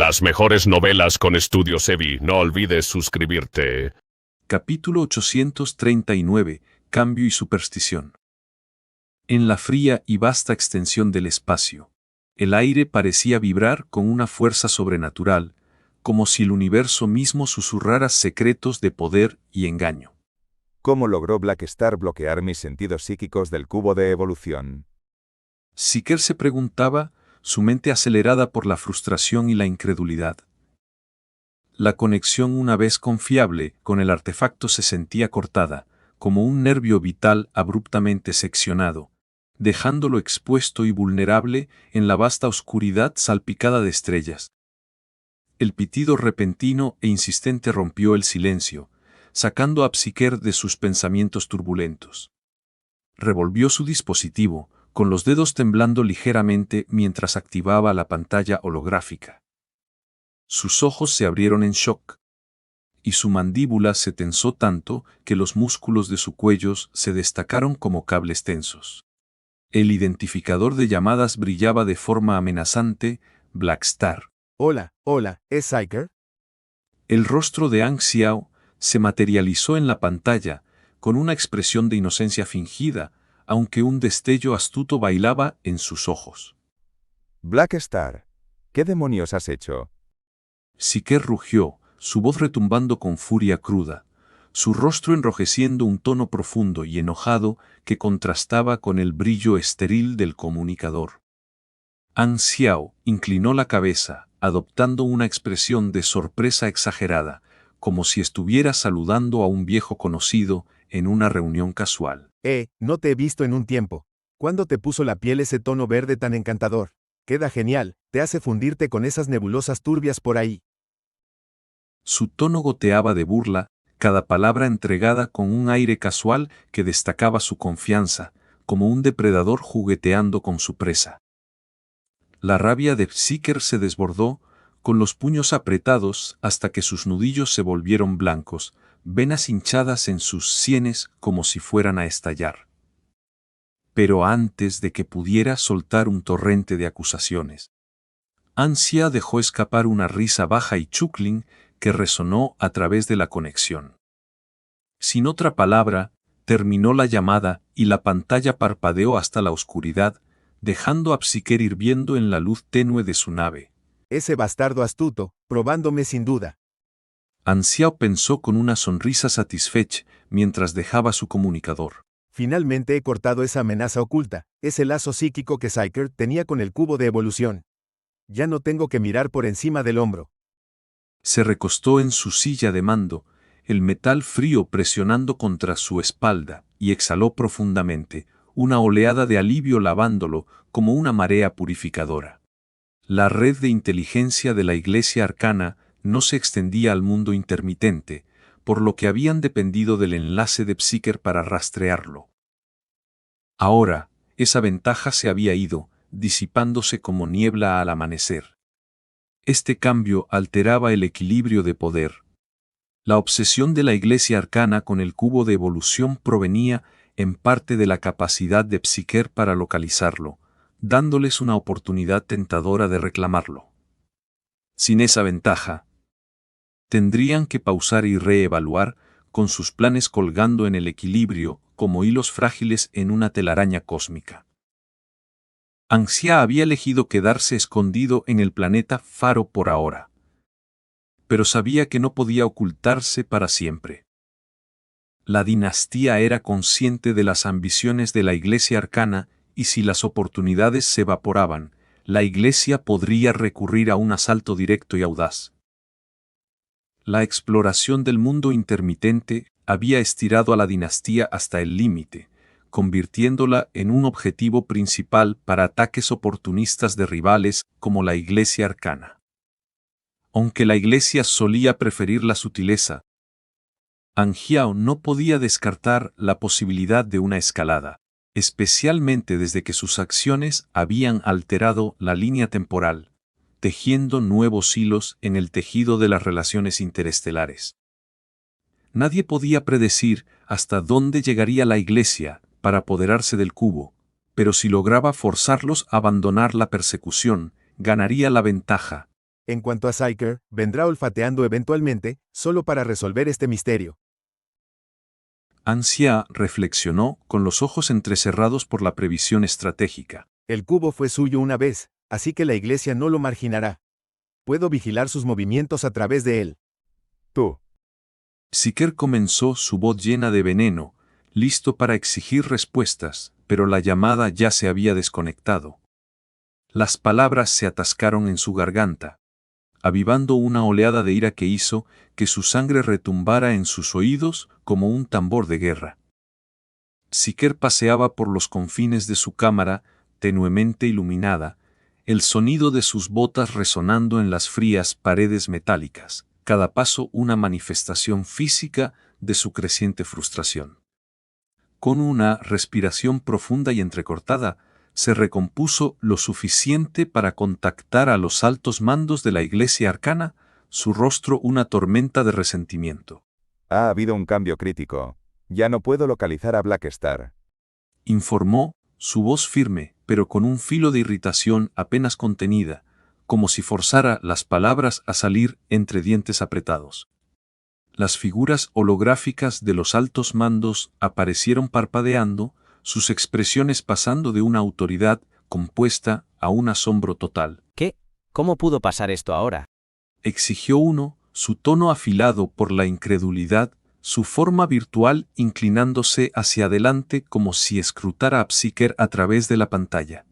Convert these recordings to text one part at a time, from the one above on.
Las mejores novelas con Estudio Sebi. No olvides suscribirte. Capítulo 839. Cambio y superstición. En la fría y vasta extensión del espacio, el aire parecía vibrar con una fuerza sobrenatural, como si el universo mismo susurrara secretos de poder y engaño. ¿Cómo logró Blackstar bloquear mis sentidos psíquicos del cubo de evolución? Seeker se preguntaba, su mente acelerada por la frustración y la incredulidad. La conexión una vez confiable con el artefacto se sentía cortada, como un nervio vital abruptamente seccionado, dejándolo expuesto y vulnerable en la vasta oscuridad salpicada de estrellas. El pitido repentino e insistente rompió el silencio, sacando a Psyker de sus pensamientos turbulentos. Revolvió su dispositivo, con los dedos temblando ligeramente mientras activaba la pantalla holográfica. Sus ojos se abrieron en shock, y su mandíbula se tensó tanto que los músculos de su cuello se destacaron como cables tensos. El identificador de llamadas brillaba de forma amenazante. Blackstar. Hola, ¿es Psyker? El rostro de Ang Xiao se materializó en la pantalla, con una expresión de inocencia fingida, aunque un destello astuto bailaba en sus ojos. Blackstar, ¿qué demonios has hecho? Psyker rugió, su voz retumbando con furia cruda, su rostro enrojeciendo un tono profundo y enojado que contrastaba con el brillo estéril del comunicador. Ang Xiao inclinó la cabeza, adoptando una expresión de sorpresa exagerada, como si estuviera saludando a un viejo conocido en una reunión casual. No te he visto en un tiempo. ¿Cuándo te puso la piel ese tono verde tan encantador? Queda genial, te hace fundirte con esas nebulosas turbias por ahí. Su tono goteaba de burla, cada palabra entregada con un aire casual que destacaba su confianza, como un depredador jugueteando con su presa. La rabia de Psyker se desbordó, con los puños apretados hasta que sus nudillos se volvieron blancos, venas hinchadas en sus sienes como si fueran a estallar. Pero antes de que pudiera soltar un torrente de acusaciones, Ansia dejó escapar una risa baja y chuckling que resonó a través de la conexión. Sin otra palabra, terminó la llamada y la pantalla parpadeó hasta la oscuridad, dejando a Psyker hirviendo en la luz tenue de su nave. Ese bastardo astuto, probándome sin duda. Ang Xiao pensó con una sonrisa satisfecha mientras dejaba su comunicador. Finalmente he cortado esa amenaza oculta, ese lazo psíquico que Psyker tenía con el cubo de evolución. Ya no tengo que mirar por encima del hombro. Se recostó en su silla de mando, el metal frío presionando contra su espalda, y exhaló profundamente, una oleada de alivio lavándolo como una marea purificadora. La red de inteligencia de la Iglesia Arcana no se extendía al mundo intermitente, por lo que habían dependido del enlace de Psyker para rastrearlo. Ahora, esa ventaja se había ido, disipándose como niebla al amanecer. Este cambio alteraba el equilibrio de poder. La obsesión de la Iglesia Arcana con el cubo de evolución provenía en parte de la capacidad de Psyker para localizarlo, dándoles una oportunidad tentadora de reclamarlo. Sin esa ventaja, tendrían que pausar y reevaluar, con sus planes colgando en el equilibrio como hilos frágiles en una telaraña cósmica. Ang Xiao había elegido quedarse escondido en el planeta Faro por ahora. Pero sabía que no podía ocultarse para siempre. La dinastía era consciente de las ambiciones de la Iglesia Arcana, y si las oportunidades se evaporaban, la Iglesia podría recurrir a un asalto directo y audaz. La exploración del mundo intermitente había estirado a la dinastía hasta el límite, convirtiéndola en un objetivo principal para ataques oportunistas de rivales como la Iglesia Arcana. Aunque la Iglesia solía preferir la sutileza, Ang Xiao no podía descartar la posibilidad de una escalada, especialmente desde que sus acciones habían alterado la línea temporal, tejiendo nuevos hilos en el tejido de las relaciones interestelares. Nadie podía predecir hasta dónde llegaría la Iglesia para apoderarse del cubo, pero si lograba forzarlos a abandonar la persecución, ganaría la ventaja. En cuanto a Psyker, vendrá olfateando eventualmente, solo para resolver este misterio. Ansia reflexionó con los ojos entrecerrados por la previsión estratégica. El cubo fue suyo una vez, así que la iglesia no lo marginará. Puedo vigilar sus movimientos a través de él. Tú. Psyker comenzó su voz llena de veneno, listo para exigir respuestas, pero la llamada ya se había desconectado. Las palabras se atascaron en su garganta, avivando una oleada de ira que hizo que su sangre retumbara en sus oídos como un tambor de guerra. Psyker paseaba por los confines de su cámara, tenuemente iluminada, el sonido de sus botas resonando en las frías paredes metálicas, cada paso una manifestación física de su creciente frustración. Con una respiración profunda y entrecortada, se recompuso lo suficiente para contactar a los altos mandos de la Iglesia Arcana, su rostro una tormenta de resentimiento. Ha habido un cambio crítico. Ya no puedo localizar a Blackstar. Informó, su voz firme, pero con un filo de irritación apenas contenida, como si forzara las palabras a salir entre dientes apretados. Las figuras holográficas de los altos mandos aparecieron parpadeando, sus expresiones pasando de una autoridad compuesta a un asombro total. ¿Qué? ¿Cómo pudo pasar esto ahora? Exigió uno, su tono afilado por la incredulidad, su forma virtual inclinándose hacia adelante como si escrutara a Psyker a través de la pantalla.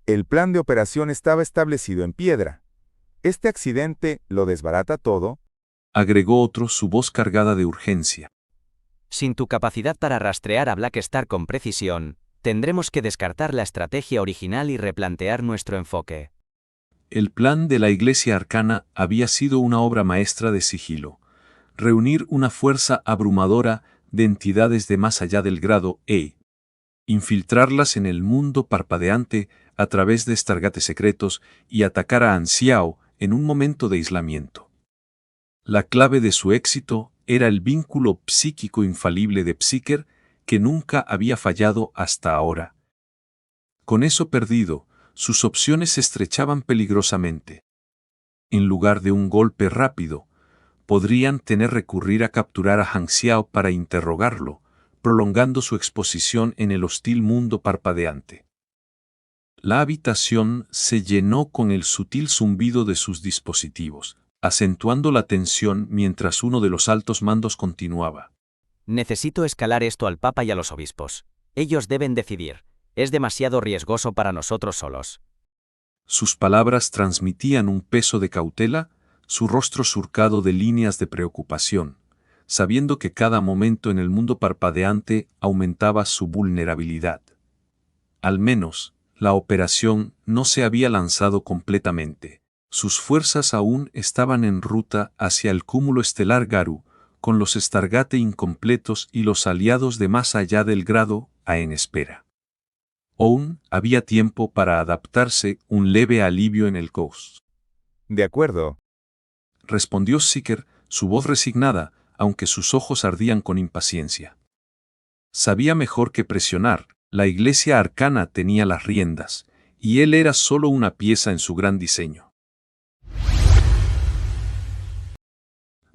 El plan de operación estaba establecido en piedra. Este accidente lo desbarata todo. Agregó otro, su voz cargada de urgencia. Sin tu capacidad para rastrear a Blackstar con precisión, tendremos que descartar la estrategia original y replantear nuestro enfoque. El plan de la Iglesia Arcana había sido una obra maestra de sigilo. Reunir una fuerza abrumadora de entidades de más allá del grado E. Infiltrarlas en el mundo parpadeante a través de stargates secretos y atacar a Anxiao en un momento de aislamiento. La clave de su éxito era el vínculo psíquico infalible de Psyker que nunca había fallado hasta ahora. Con eso perdido, sus opciones se estrechaban peligrosamente. En lugar de un golpe rápido, podrían recurrir a capturar a Anxiao para interrogarlo, prolongando su exposición en el hostil mundo parpadeante. La habitación se llenó con el sutil zumbido de sus dispositivos, acentuando la tensión mientras uno de los altos mandos continuaba. Necesito escalar esto al Papa y a los obispos. Ellos deben decidir. Es demasiado riesgoso para nosotros solos. Sus palabras transmitían un peso de cautela, su rostro surcado de líneas de preocupación, sabiendo que cada momento en el mundo parpadeante aumentaba su vulnerabilidad. Al menos, la operación no se había lanzado completamente. Sus fuerzas aún estaban en ruta hacia el cúmulo estelar Garu, con los Stargate incompletos y los aliados de más allá del grado A en espera. Aún había tiempo para adaptarse, un leve alivio en el caos. De acuerdo. Respondió Psyker, su voz resignada, aunque sus ojos ardían con impaciencia. Sabía mejor que presionar, la Iglesia Arcana tenía las riendas, y él era solo una pieza en su gran diseño.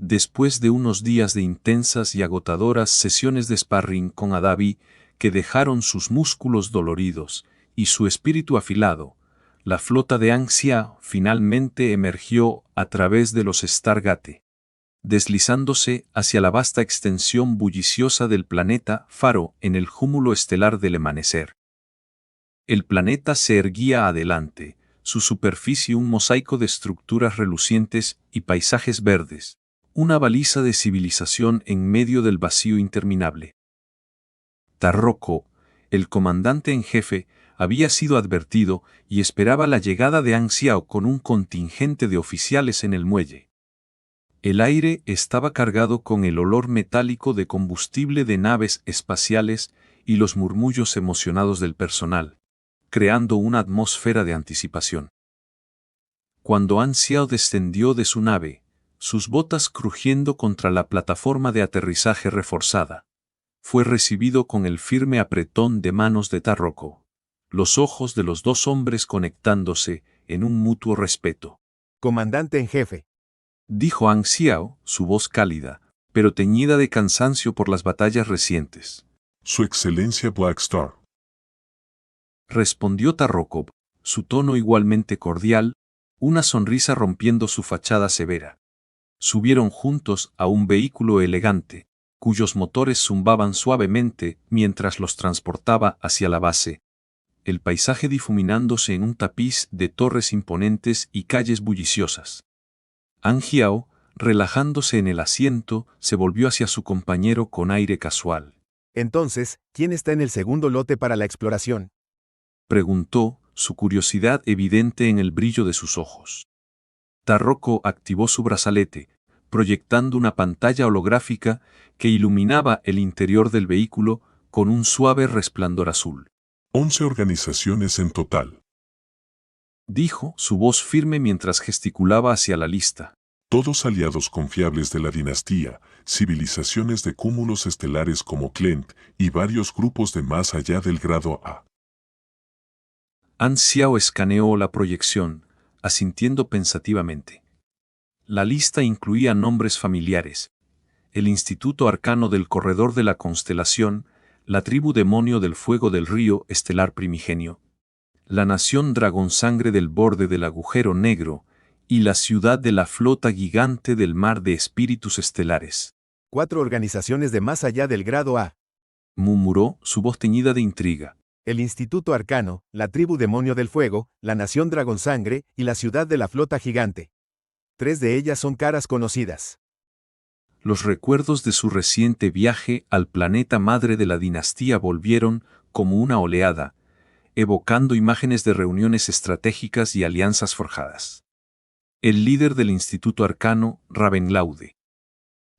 Después de unos días de intensas y agotadoras sesiones de sparring con Adavi, que dejaron sus músculos doloridos y su espíritu afilado, la flota de Anxia finalmente emergió a través de los Stargate, deslizándose hacia la vasta extensión bulliciosa del planeta Faro en el cúmulo estelar del amanecer. El planeta se erguía adelante, su superficie un mosaico de estructuras relucientes y paisajes verdes, una baliza de civilización en medio del vacío interminable. Tarroko, el comandante en jefe, había sido advertido y esperaba la llegada de Anxiao con un contingente de oficiales en el muelle. El aire estaba cargado con el olor metálico de combustible de naves espaciales y los murmullos emocionados del personal, creando una atmósfera de anticipación. Cuando Anxiao descendió de su nave, sus botas crujiendo contra la plataforma de aterrizaje reforzada, fue recibido con el firme apretón de manos de Tarroko, los ojos de los dos hombres conectándose en un mutuo respeto. Comandante en jefe. Dijo Ang Xiao, su voz cálida, pero teñida de cansancio por las batallas recientes. Su Excelencia Blackstar. Respondió Tarrokov, su tono igualmente cordial, una sonrisa rompiendo su fachada severa. Subieron juntos a un vehículo elegante, cuyos motores zumbaban suavemente mientras los transportaba hacia la base, el paisaje difuminándose en un tapiz de torres imponentes y calles bulliciosas. Ang Xiao, relajándose en el asiento, se volvió hacia su compañero con aire casual. Entonces, ¿quién está en el segundo lote para la exploración? Preguntó, su curiosidad evidente en el brillo de sus ojos. Tarroko activó su brazalete, proyectando una pantalla holográfica que iluminaba el interior del vehículo con un suave resplandor azul. 11 organizaciones en total. Dijo, su voz firme mientras gesticulaba hacia la lista. Todos aliados confiables de la dinastía, civilizaciones de cúmulos estelares como Klent y varios grupos de más allá del grado A. Ang Xiao escaneó la proyección, asintiendo pensativamente. La lista incluía nombres familiares: el Instituto Arcano del Corredor de la Constelación, la tribu demonio del Fuego del Río Estelar Primigenio, la nación Dragón Sangre del Borde del Agujero Negro y la ciudad de la Flota Gigante del Mar de Espíritus Estelares. 4 organizaciones de más allá del grado A. Murmuró, su voz teñida de intriga. El Instituto Arcano, la tribu demonio del fuego, la nación Dragón Sangre y la ciudad de la flota gigante. 3 de ellas son caras conocidas. Los recuerdos de su reciente viaje al planeta madre de la dinastía volvieron como una oleada, evocando imágenes de reuniones estratégicas y alianzas forjadas. El líder del Instituto Arcano, Ravenlaude.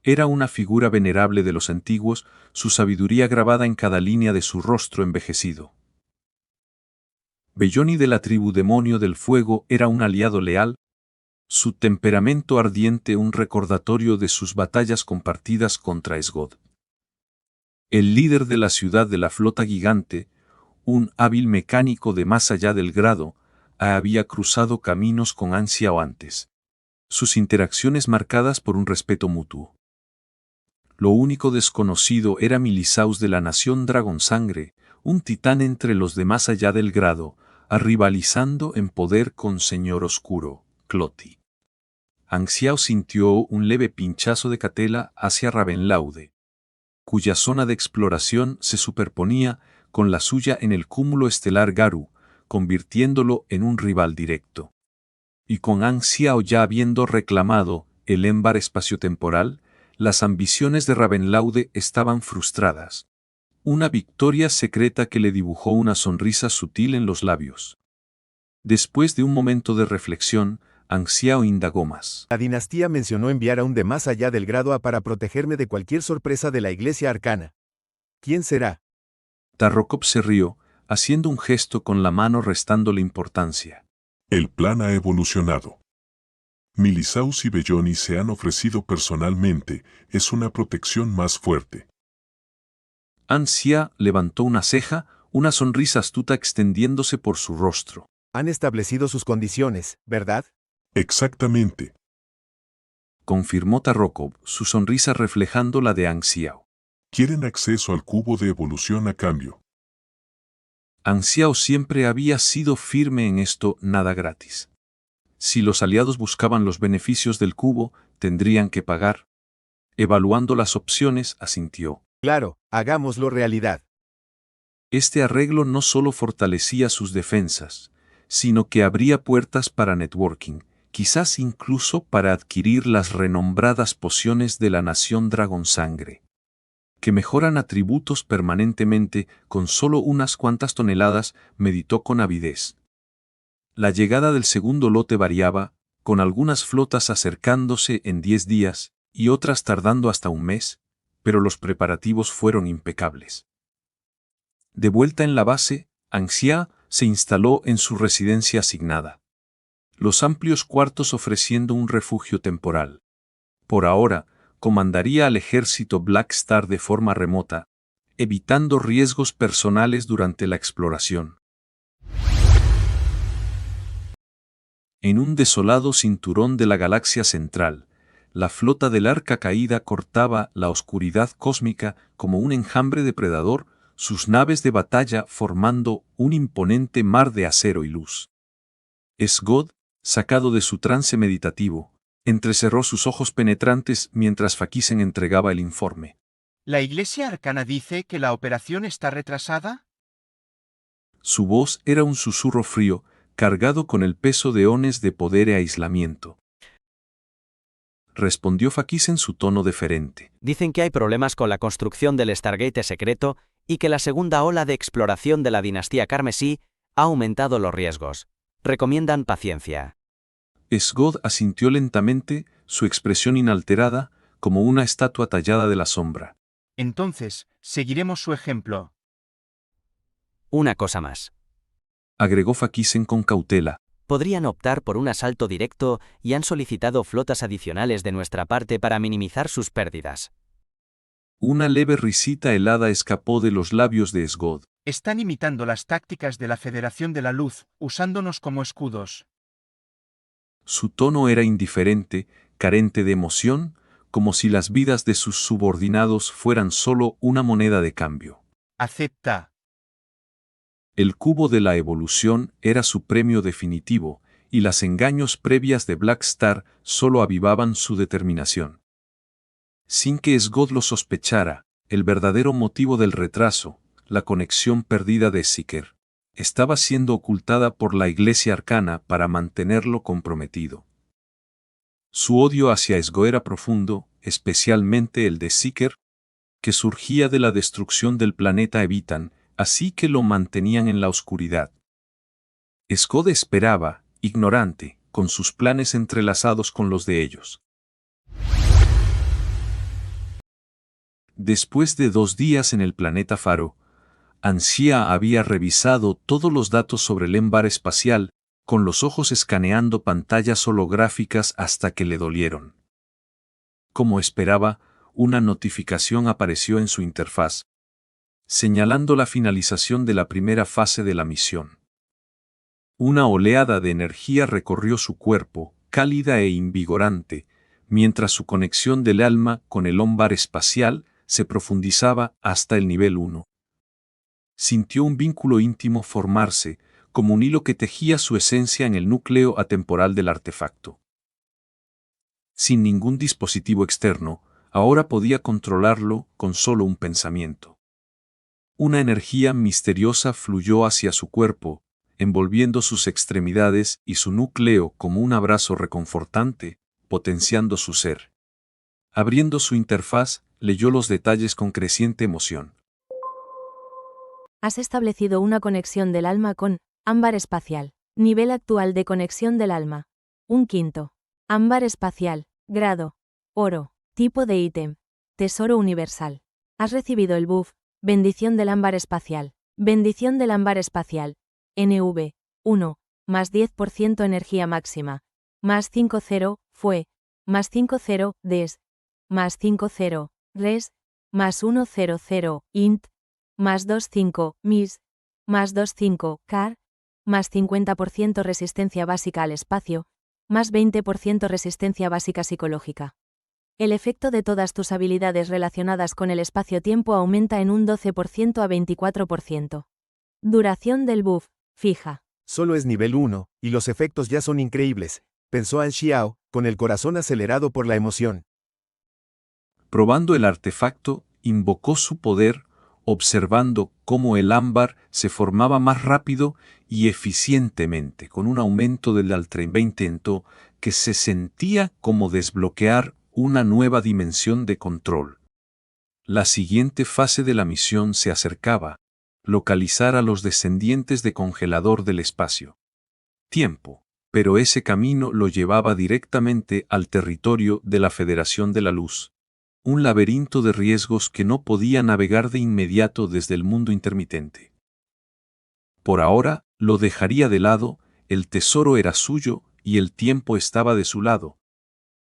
Era una figura venerable de los antiguos, su sabiduría grabada en cada línea de su rostro envejecido. Belloni de la tribu demonio del fuego era un aliado leal, su temperamento ardiente un recordatorio de sus batallas compartidas contra Esgod. El líder de la ciudad de la flota gigante, un hábil mecánico de más allá del grado, había cruzado caminos con Ang Xiao antes. Sus interacciones marcadas por un respeto mutuo. Lo único desconocido era Milisaus de la nación Dragón Sangre, un titán entre los de más allá del grado, rivalizando en poder con Señor Oscuro, Cloti. Ang Xiao sintió un leve pinchazo de catela hacia Ravenlaude, cuya zona de exploración se superponía con la suya en el cúmulo estelar Garu, convirtiéndolo en un rival directo. Y con Ang Xiao ya habiendo reclamado el émbar espaciotemporal, las ambiciones de Ravenlaude estaban frustradas. Una victoria secreta que le dibujó una sonrisa sutil en los labios. Después de un momento de reflexión, Ang Xiao indagó más. La dinastía mencionó enviar a un de más allá del grado A para protegerme de cualquier sorpresa de la Iglesia Arcana. ¿Quién será? Tarrokov se rió, haciendo un gesto con la mano restándole importancia. El plan ha evolucionado. Milisaus y Belloni se han ofrecido personalmente, es una protección más fuerte. Ang Xiao levantó una ceja, una sonrisa astuta extendiéndose por su rostro. Han establecido sus condiciones, ¿verdad? Exactamente. Confirmó Tarrokov, su sonrisa reflejando la de Ang Xiao. Quieren acceso al cubo de evolución a cambio. Ang Xiao siempre había sido firme en esto, nada gratis. Si los aliados buscaban los beneficios del cubo, tendrían que pagar. Evaluando las opciones, asintió. Claro, hagámoslo realidad. Este arreglo no solo fortalecía sus defensas, sino que abría puertas para networking, quizás incluso para adquirir las renombradas pociones de la nación Dragón Sangre, que mejoran atributos permanentemente con solo unas cuantas toneladas, meditó con avidez. La llegada del segundo lote variaba, con algunas flotas acercándose en 10 días y otras tardando hasta un mes, pero los preparativos fueron impecables. De vuelta en la base, Ang Xiao se instaló en su residencia asignada. Los amplios cuartos ofreciendo un refugio temporal. Por ahora, comandaría al ejército Blackstar de forma remota, evitando riesgos personales durante la exploración. En un desolado cinturón de la galaxia central, la flota del Arca Caída cortaba la oscuridad cósmica como un enjambre depredador, sus naves de batalla formando un imponente mar de acero y luz. Sgod, sacado de su trance meditativo, entrecerró sus ojos penetrantes mientras Fakisen entregaba el informe. ¿La Iglesia Arcana dice que la operación está retrasada? Su voz era un susurro frío, cargado con el peso de eones de poder e aislamiento. Respondió Fakisen en su tono deferente. Dicen que hay problemas con la construcción del Stargate secreto y que la segunda ola de exploración de la dinastía Carmesí ha aumentado los riesgos. Recomiendan paciencia. Sgod asintió lentamente, su expresión inalterada, como una estatua tallada de la sombra. Entonces, seguiremos su ejemplo. Una cosa más. Agregó Fakisen con cautela. Podrían optar por un asalto directo y han solicitado flotas adicionales de nuestra parte para minimizar sus pérdidas. Una leve risita helada escapó de los labios de Sgod. Están imitando las tácticas de la Federación de la Luz, usándonos como escudos. Su tono era indiferente, carente de emoción, como si las vidas de sus subordinados fueran solo una moneda de cambio. Acepta. El cubo de la evolución era su premio definitivo, y las engaños previas de Black Star solo avivaban su determinación. Sin que Sgod lo sospechara, el verdadero motivo del retraso, la conexión perdida de Seeker, estaba siendo ocultada por la Iglesia Arcana para mantenerlo comprometido. Su odio hacia Sgod era profundo, especialmente el de Seeker, que surgía de la destrucción del planeta Evitan, así que lo mantenían en la oscuridad. Sgod esperaba, ignorante, con sus planes entrelazados con los de ellos. Después de 2 días en el planeta Faro, Ansia había revisado todos los datos sobre el Embar espacial, con los ojos escaneando pantallas holográficas hasta que le dolieron. Como esperaba, una notificación apareció en su interfaz, señalando la finalización de la primera fase de la misión. Una oleada de energía recorrió su cuerpo, cálida e invigorante, mientras su conexión del alma con el Embar espacial se profundizaba hasta el nivel 1. Sintió un vínculo íntimo formarse, como un hilo que tejía su esencia en el núcleo atemporal del artefacto. Sin ningún dispositivo externo, ahora podía controlarlo con solo un pensamiento. Una energía misteriosa fluyó hacia su cuerpo, envolviendo sus extremidades y su núcleo como un abrazo reconfortante, potenciando su ser. Abriendo su interfaz, leyó los detalles con creciente emoción. Has establecido una conexión del alma con Ámbar espacial. Nivel actual de conexión del alma. 1/5. Ámbar espacial. Grado. Oro. Tipo de ítem. Tesoro universal. Has recibido el buff. Bendición del ámbar espacial. Bendición del ámbar espacial. NV. 1. Más 10% energía máxima. Más 50 fue. Más 50 des. Más 50 res. Más 100 int. Más 25 mis. Más 25 car. Más 50% resistencia básica al espacio. Más 20% resistencia básica psicológica. El efecto de todas tus habilidades relacionadas con el espacio-tiempo aumenta en un 12% a 24%. Duración del buff, fija. Solo es nivel 1, y los efectos ya son increíbles, pensó An Xiao, con el corazón acelerado por la emoción. Probando el artefacto, invocó su poder, observando cómo el ámbar se formaba más rápido y eficientemente, con un aumento del al 20% que se sentía como desbloquear una nueva dimensión de control. La siguiente fase de la misión se acercaba: localizar a los descendientes de Congelador del espacio. Tiempo, pero ese camino lo llevaba directamente al territorio de la Federación de la Luz. Un laberinto de riesgos que no podía navegar de inmediato desde el mundo intermitente. Por ahora, lo dejaría de lado, el tesoro era suyo y el tiempo estaba de su lado.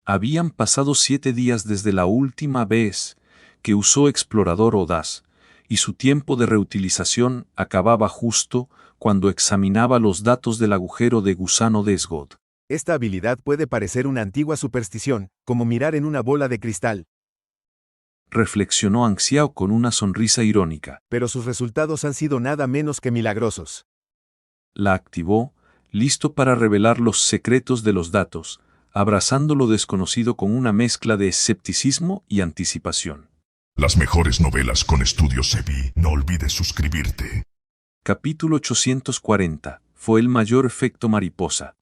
Habían pasado 7 días desde la última vez que usó Explorador Audaz, y su tiempo de reutilización acababa justo cuando examinaba los datos del agujero de gusano de Sgod. Esta habilidad puede parecer una antigua superstición, como mirar en una bola de cristal, reflexionó Anxiao con una sonrisa irónica. pero sus resultados han sido nada menos que milagrosos. La activó, listo para revelar los secretos de los datos, abrazando lo desconocido con una mezcla de escepticismo y anticipación. Las mejores novelas con Estudios Sebi. No olvides suscribirte. Capítulo 840. Fue el mayor efecto mariposa.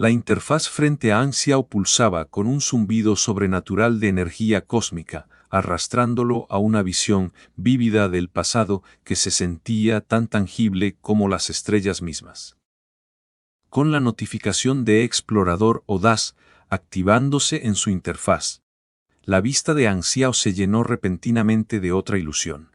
La interfaz frente a Anxiao pulsaba con un zumbido sobrenatural de energía cósmica, arrastrándolo a una visión vívida del pasado que se sentía tan tangible como las estrellas mismas. Con la notificación de Explorador Audaz activándose en su interfaz, la vista de Anxiao se llenó repentinamente de otra ilusión.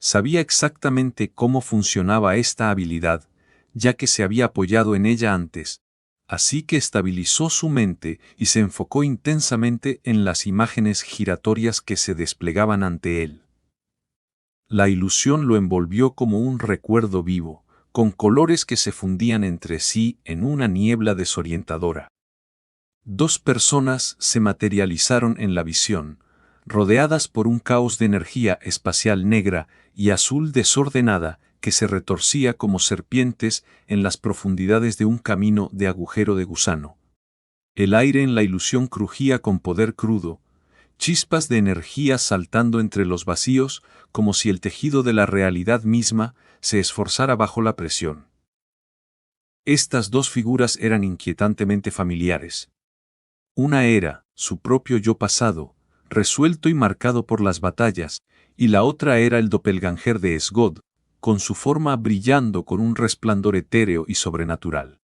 Sabía exactamente cómo funcionaba esta habilidad, ya que se había apoyado en ella antes, así que estabilizó su mente y se enfocó intensamente en las imágenes giratorias que se desplegaban ante él. La ilusión lo envolvió como un recuerdo vivo, con colores que se fundían entre sí en una niebla desorientadora. Dos personas se materializaron en la visión, rodeadas por un caos de energía espacial negra y azul desordenada que se retorcía como serpientes en las profundidades de un camino de agujero de gusano. El aire en la ilusión crujía con poder crudo, chispas de energía saltando entre los vacíos como si el tejido de la realidad misma se esforzara bajo la presión. Estas dos figuras eran inquietantemente familiares. Una era su propio yo pasado, resuelto y marcado por las batallas, y la otra era el doppelganger de Sgod, con su forma brillando con un resplandor etéreo y sobrenatural.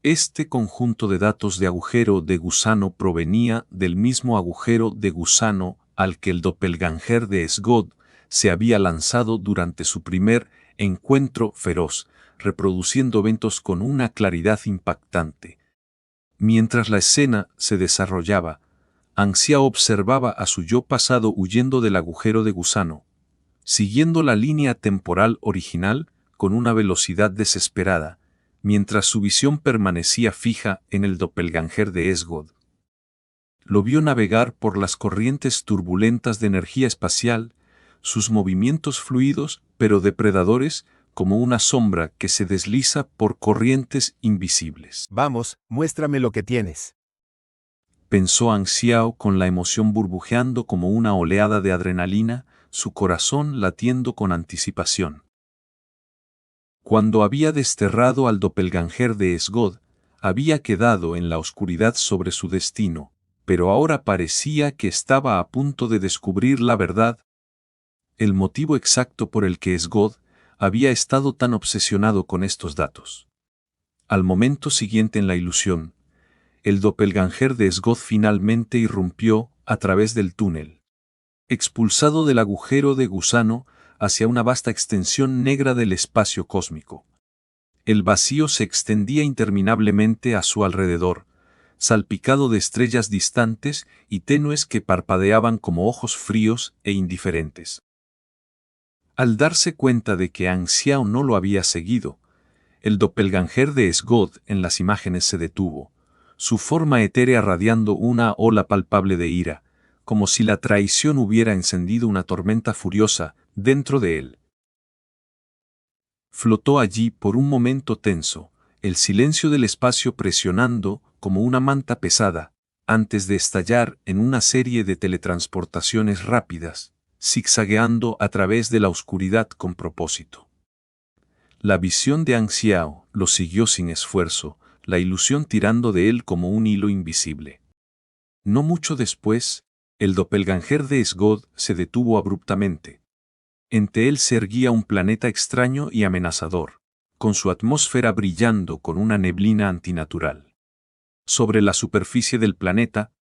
Este conjunto de datos de agujero de gusano provenía del mismo agujero de gusano al que el doppelganger de Sgod se había lanzado durante su primer encuentro feroz, reproduciendo eventos con una claridad impactante. Mientras la escena se desarrollaba, Anxiao observaba a su yo pasado huyendo del agujero de gusano, siguiendo la línea temporal original con una velocidad desesperada, mientras su visión permanecía fija en el doppelganger de Sgod. Lo vio navegar por las corrientes turbulentas de energía espacial, sus movimientos fluidos pero depredadores como una sombra que se desliza por corrientes invisibles. Vamos, muéstrame lo que tienes. Pensó Anxiao con la emoción burbujeando como una oleada de adrenalina, su corazón latiendo con anticipación. Cuando había desterrado al doppelganger de Sgod, había quedado en la oscuridad sobre su destino, pero ahora parecía que estaba a punto de descubrir la verdad, el motivo exacto por el que Sgod había estado tan obsesionado con estos datos. Al momento siguiente en la ilusión, el doppelganger de Sgod finalmente irrumpió a través del túnel, expulsado del agujero de gusano hacia una vasta extensión negra del espacio cósmico. El vacío se extendía interminablemente a su alrededor, salpicado de estrellas distantes y tenues que parpadeaban como ojos fríos e indiferentes. Al darse cuenta de que Anxiao no lo había seguido, el doppelganger de Sgod en las imágenes se detuvo, su forma etérea radiando una ola palpable de ira, como si la traición hubiera encendido una tormenta furiosa dentro de él. Flotó allí por un momento tenso, el silencio del espacio presionando como una manta pesada, antes de estallar en una serie de teletransportaciones rápidas, zigzagueando a través de la oscuridad con propósito. La visión de Anxiao lo siguió sin esfuerzo, la ilusión tirando de él como un hilo invisible. No mucho después, el doppelganger de Sgod se detuvo abruptamente. Ante él se erguía un planeta extraño y amenazador, con su atmósfera brillando con una neblina antinatural. Sobre la superficie del planeta,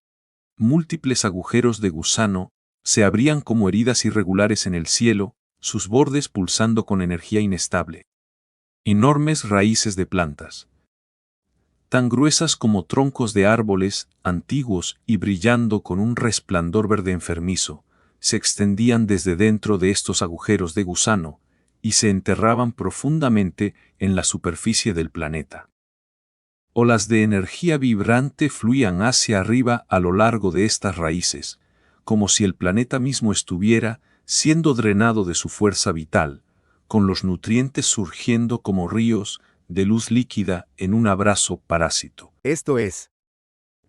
múltiples agujeros de gusano se abrían como heridas irregulares en el cielo, sus bordes pulsando con energía inestable. Enormes raíces de plantas, tan gruesas como troncos de árboles antiguos y brillando con un resplandor verde enfermizo, se extendían desde dentro de estos agujeros de gusano y se enterraban profundamente en la superficie del planeta. Olas de energía vibrante fluían hacia arriba a lo largo de estas raíces, como si el planeta mismo estuviera siendo drenado de su fuerza vital, con los nutrientes surgiendo como ríos de luz líquida en un abrazo parásito. Esto es.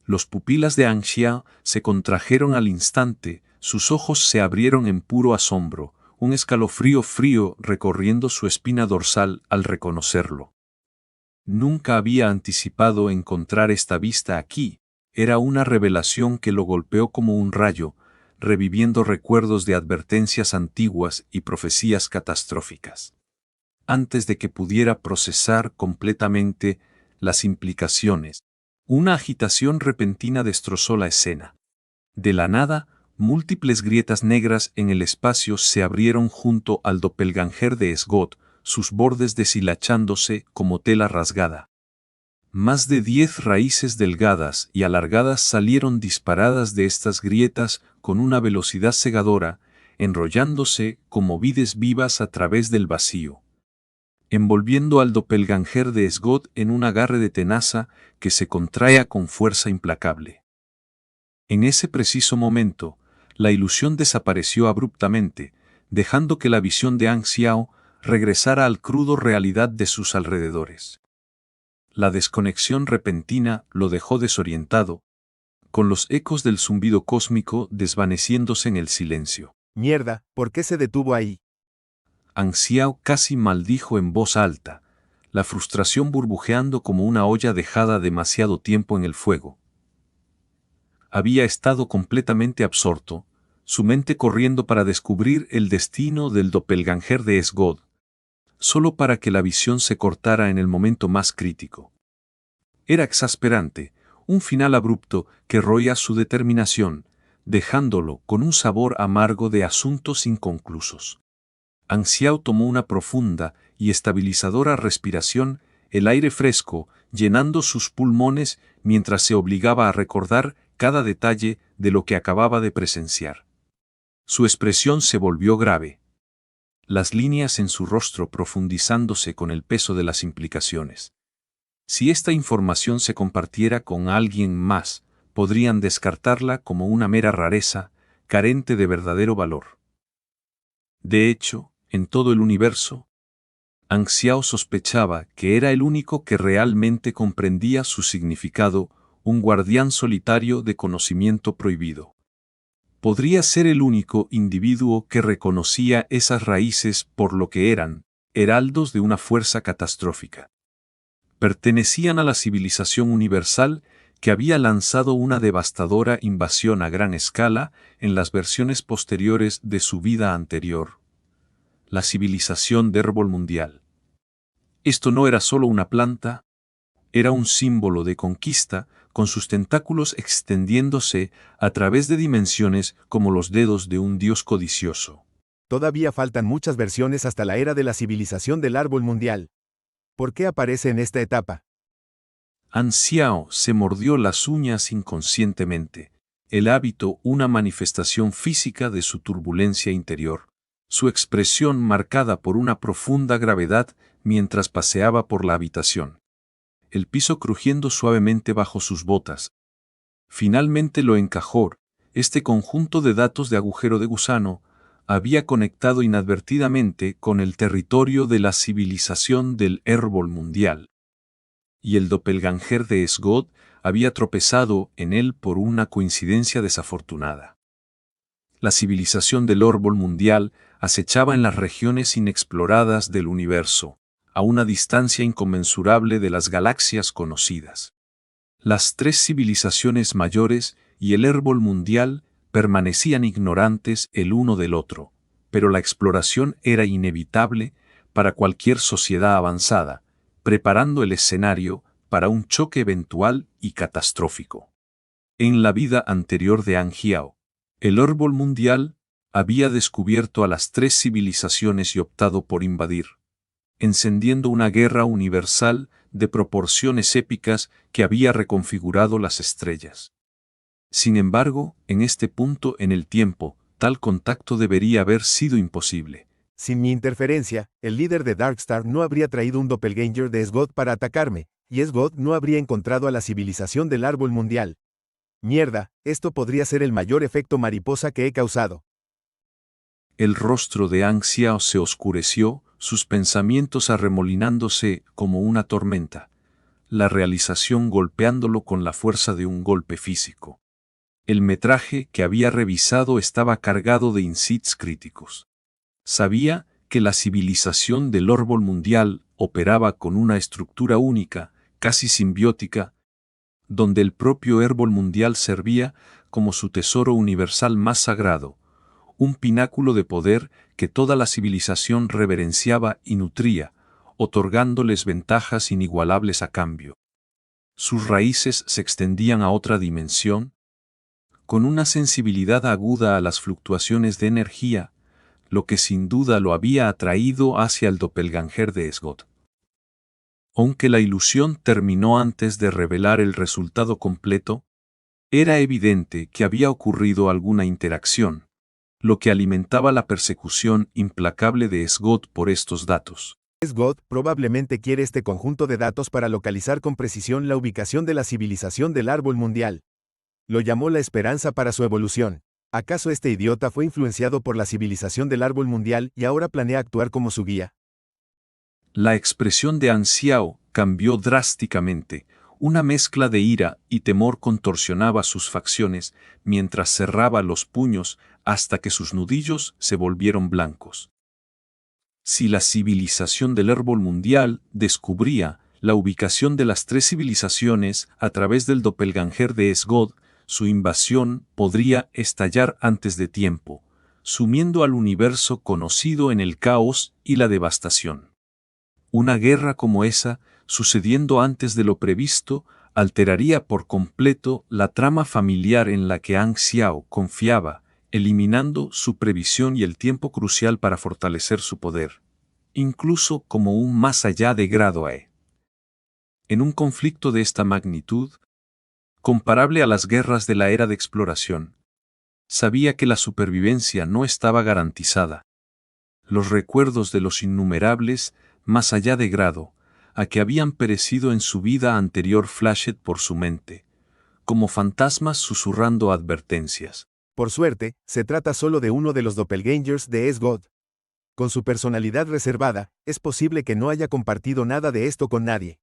Los pupilas de Anxiao se contrajeron al instante, sus ojos se abrieron en puro asombro, un escalofrío frío recorriendo su espina dorsal al reconocerlo. Nunca había anticipado encontrar esta vista aquí, era una revelación que lo golpeó como un rayo, reviviendo recuerdos de advertencias antiguas y profecías catastróficas. Antes de que pudiera procesar completamente las implicaciones, una agitación repentina destrozó la escena. De la nada, múltiples grietas negras en el espacio se abrieron junto al doppelganger de Sgod, sus bordes deshilachándose como tela rasgada. Más de 10 raíces delgadas y alargadas salieron disparadas de estas grietas con una velocidad cegadora, enrollándose como vides vivas a través del vacío, envolviendo al doppelganger de Sgod en un agarre de tenaza que se contraía con fuerza implacable. En ese preciso momento, la ilusión desapareció abruptamente, dejando que la visión de Anxiao regresara al crudo realidad de sus alrededores. La desconexión repentina lo dejó desorientado, con los ecos del zumbido cósmico desvaneciéndose en el silencio. Mierda, ¿por qué se detuvo ahí? Anxiao casi maldijo en voz alta, la frustración burbujeando como una olla dejada demasiado tiempo en el fuego. Había estado completamente absorto, su mente corriendo para descubrir el destino del doppelganger de Sgod, solo para que la visión se cortara en el momento más crítico. Era exasperante, un final abrupto que roía su determinación, dejándolo con un sabor amargo de asuntos inconclusos. Anxiao tomó una profunda y estabilizadora respiración, el aire fresco llenando sus pulmones mientras se obligaba a recordar cada detalle de lo que acababa de presenciar. Su expresión se volvió grave, las líneas en su rostro profundizándose con el peso de las implicaciones. Si esta información se compartiera con alguien más, podrían descartarla como una mera rareza, carente de verdadero valor. De hecho, en todo el universo, Anxiao sospechaba que era el único que realmente comprendía su significado, un guardián solitario de conocimiento prohibido. Podría ser el único individuo que reconocía esas raíces por lo que eran, heraldos de una fuerza catastrófica. Pertenecían a la civilización universal que había lanzado una devastadora invasión a gran escala en las versiones posteriores de su vida anterior. La civilización de Érbol mundial. Esto no era solo una planta, era un símbolo de conquista, con sus tentáculos extendiéndose a través de dimensiones como los dedos de un dios codicioso. Todavía faltan muchas versiones hasta la era de la civilización del árbol mundial. ¿Por qué aparece en esta etapa? Anxiao se mordió las uñas inconscientemente, el hábito una manifestación física de su turbulencia interior, su expresión marcada por una profunda gravedad mientras paseaba por la habitación. El piso crujiendo suavemente bajo sus botas. Finalmente lo encajó, este conjunto de datos de agujero de gusano había conectado inadvertidamente con el territorio de la civilización del Érbol mundial. Y el doppelganger de Sgod había tropezado en él por una coincidencia desafortunada. La civilización del Érbol mundial acechaba en las regiones inexploradas del universo, a una distancia inconmensurable de las galaxias conocidas. Las 3 civilizaciones mayores y el Érbol mundial permanecían ignorantes el uno del otro, pero la exploración era inevitable para cualquier sociedad avanzada, preparando el escenario para un choque eventual y catastrófico. En la vida anterior de Anxiao, el Érbol mundial había descubierto a las 3 civilizaciones y optado por invadir, encendiendo una guerra universal de proporciones épicas que había reconfigurado las estrellas. Sin embargo, en este punto en el tiempo, tal contacto debería haber sido imposible. Sin mi interferencia, el líder de Darkstar no habría traído un doppelganger de Sgod para atacarme, y Esgod no habría encontrado a la civilización del árbol mundial. Mierda, esto podría ser el mayor efecto mariposa que he causado. El rostro de Ang Xiao se oscureció, sus pensamientos arremolinándose como una tormenta, la realización golpeándolo con la fuerza de un golpe físico. El metraje que había revisado estaba cargado de insights críticos. Sabía que la civilización del árbol mundial operaba con una estructura única, casi simbiótica, donde el propio árbol mundial servía como su tesoro universal más sagrado, un pináculo de poder que toda la civilización reverenciaba y nutría, otorgándoles ventajas inigualables a cambio. Sus raíces se extendían a otra dimensión, con una sensibilidad aguda a las fluctuaciones de energía, lo que sin duda lo había atraído hacia el doppelganger de Esgod. Aunque la ilusión terminó antes de revelar el resultado completo, era evidente que había ocurrido alguna interacción, lo que alimentaba la persecución implacable de Esgod por estos datos. Esgod probablemente quiere este conjunto de datos para localizar con precisión la ubicación de la civilización del árbol mundial. Lo llamó la esperanza para su evolución. ¿Acaso este idiota fue influenciado por la civilización del árbol mundial y ahora planea actuar como su guía? La expresión de Ang Xiao cambió drásticamente. Una mezcla de ira y temor contorsionaba sus facciones mientras cerraba los puños hasta que sus nudillos se volvieron blancos. Si la civilización del árbol mundial descubría la ubicación de las tres civilizaciones a través del doppelganger de Esgod, su invasión podría estallar antes de tiempo, sumiendo al universo conocido en el caos y la devastación. Una guerra como esa, sucediendo antes de lo previsto, alteraría por completo la trama familiar en la que Ang Xiao confiaba, eliminando su previsión y el tiempo crucial para fortalecer su poder, incluso como un más allá de grado E. En un conflicto de esta magnitud, comparable a las guerras de la era de exploración, sabía que la supervivencia no estaba garantizada. Los recuerdos de los innumerables, más allá de grado, a que habían perecido en su vida anterior flashed por su mente, como fantasmas susurrando advertencias. Por suerte, se trata solo de uno de los doppelgangers de Esgod. Con su personalidad reservada, es posible que no haya compartido nada de esto con nadie.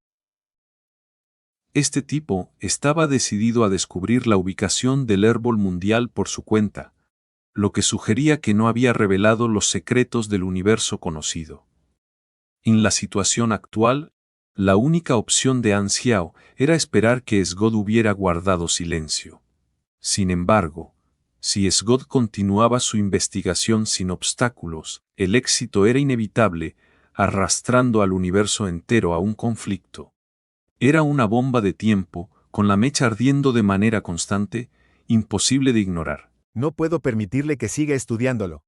Este tipo estaba decidido a descubrir la ubicación del árbol mundial por su cuenta, lo que sugería que no había revelado los secretos del universo conocido. En la situación actual, la única opción de Ang Xiao era esperar que Esgod hubiera guardado silencio. Sin embargo, si Esgod continuaba su investigación sin obstáculos, el éxito era inevitable, arrastrando al universo entero a un conflicto. Era una bomba de tiempo, con la mecha ardiendo de manera constante, imposible de ignorar. No puedo permitirle que siga estudiándolo.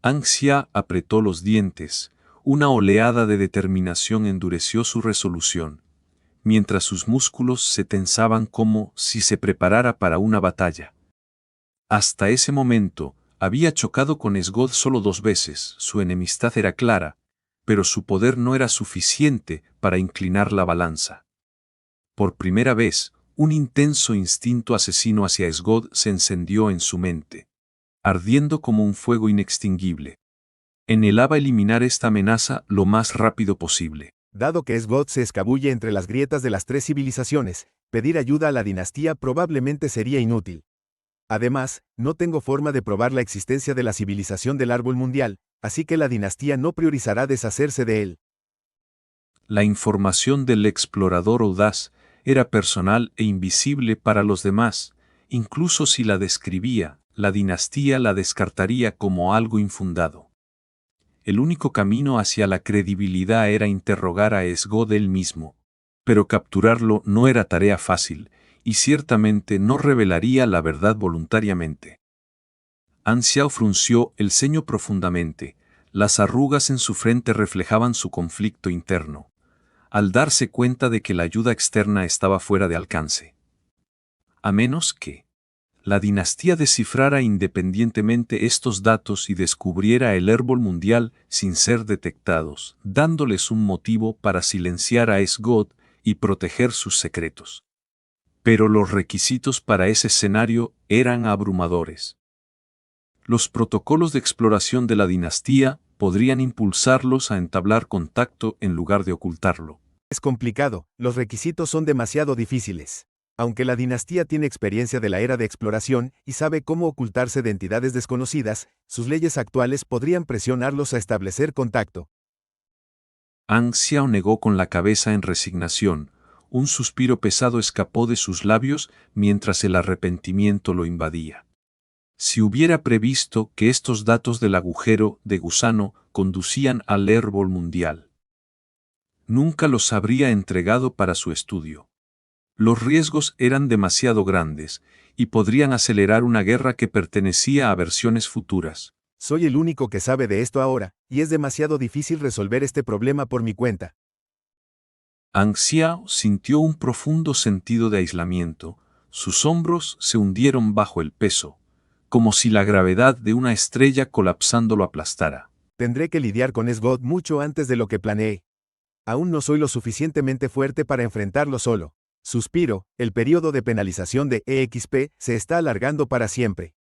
Ang Xiao apretó los dientes. Una oleada de determinación endureció su resolución, mientras sus músculos se tensaban como si se preparara para una batalla. Hasta ese momento, había chocado con Esgod solo 2 veces, su enemistad era clara, pero su poder no era suficiente para inclinar la balanza. Por primera vez, un intenso instinto asesino hacia Esgod se encendió en su mente, ardiendo como un fuego inextinguible. Anhelaba eliminar esta amenaza lo más rápido posible. Dado que Esgod se escabulle entre las grietas de las 3 civilizaciones, pedir ayuda a la dinastía probablemente sería inútil. Además, no tengo forma de probar la existencia de la civilización del árbol mundial, así que la dinastía no priorizará deshacerse de él. La información del explorador audaz era personal e invisible para los demás. Incluso si la describía, la dinastía la descartaría como algo infundado. El único camino hacia la credibilidad era interrogar a Esgod él mismo, pero capturarlo no era tarea fácil, y ciertamente no revelaría la verdad voluntariamente. Ang Xiao frunció el ceño profundamente, las arrugas en su frente reflejaban su conflicto interno, al darse cuenta de que la ayuda externa estaba fuera de alcance. A menos que la dinastía descifrara independientemente estos datos y descubriera el árbol mundial sin ser detectados, dándoles un motivo para silenciar a Esgod y proteger sus secretos. Pero los requisitos para ese escenario eran abrumadores. Los protocolos de exploración de la dinastía podrían impulsarlos a entablar contacto en lugar de ocultarlo. Es complicado, los requisitos son demasiado difíciles. Aunque la dinastía tiene experiencia de la era de exploración y sabe cómo ocultarse de entidades desconocidas, sus leyes actuales podrían presionarlos a establecer contacto. An Xiao negó con la cabeza en resignación. Un suspiro pesado escapó de sus labios mientras el arrepentimiento lo invadía. Si hubiera previsto que estos datos del agujero de gusano conducían al árbol mundial, nunca los habría entregado para su estudio. Los riesgos eran demasiado grandes y podrían acelerar una guerra que pertenecía a versiones futuras. Soy el único que sabe de esto ahora, y es demasiado difícil resolver este problema por mi cuenta. An Xiao sintió un profundo sentido de aislamiento. Sus hombros se hundieron bajo el peso, como si la gravedad de una estrella colapsando lo aplastara. Tendré que lidiar con Esgod mucho antes de lo que planeé. Aún no soy lo suficientemente fuerte para enfrentarlo solo. Suspiro, el periodo de penalización de EXP se está alargando para siempre.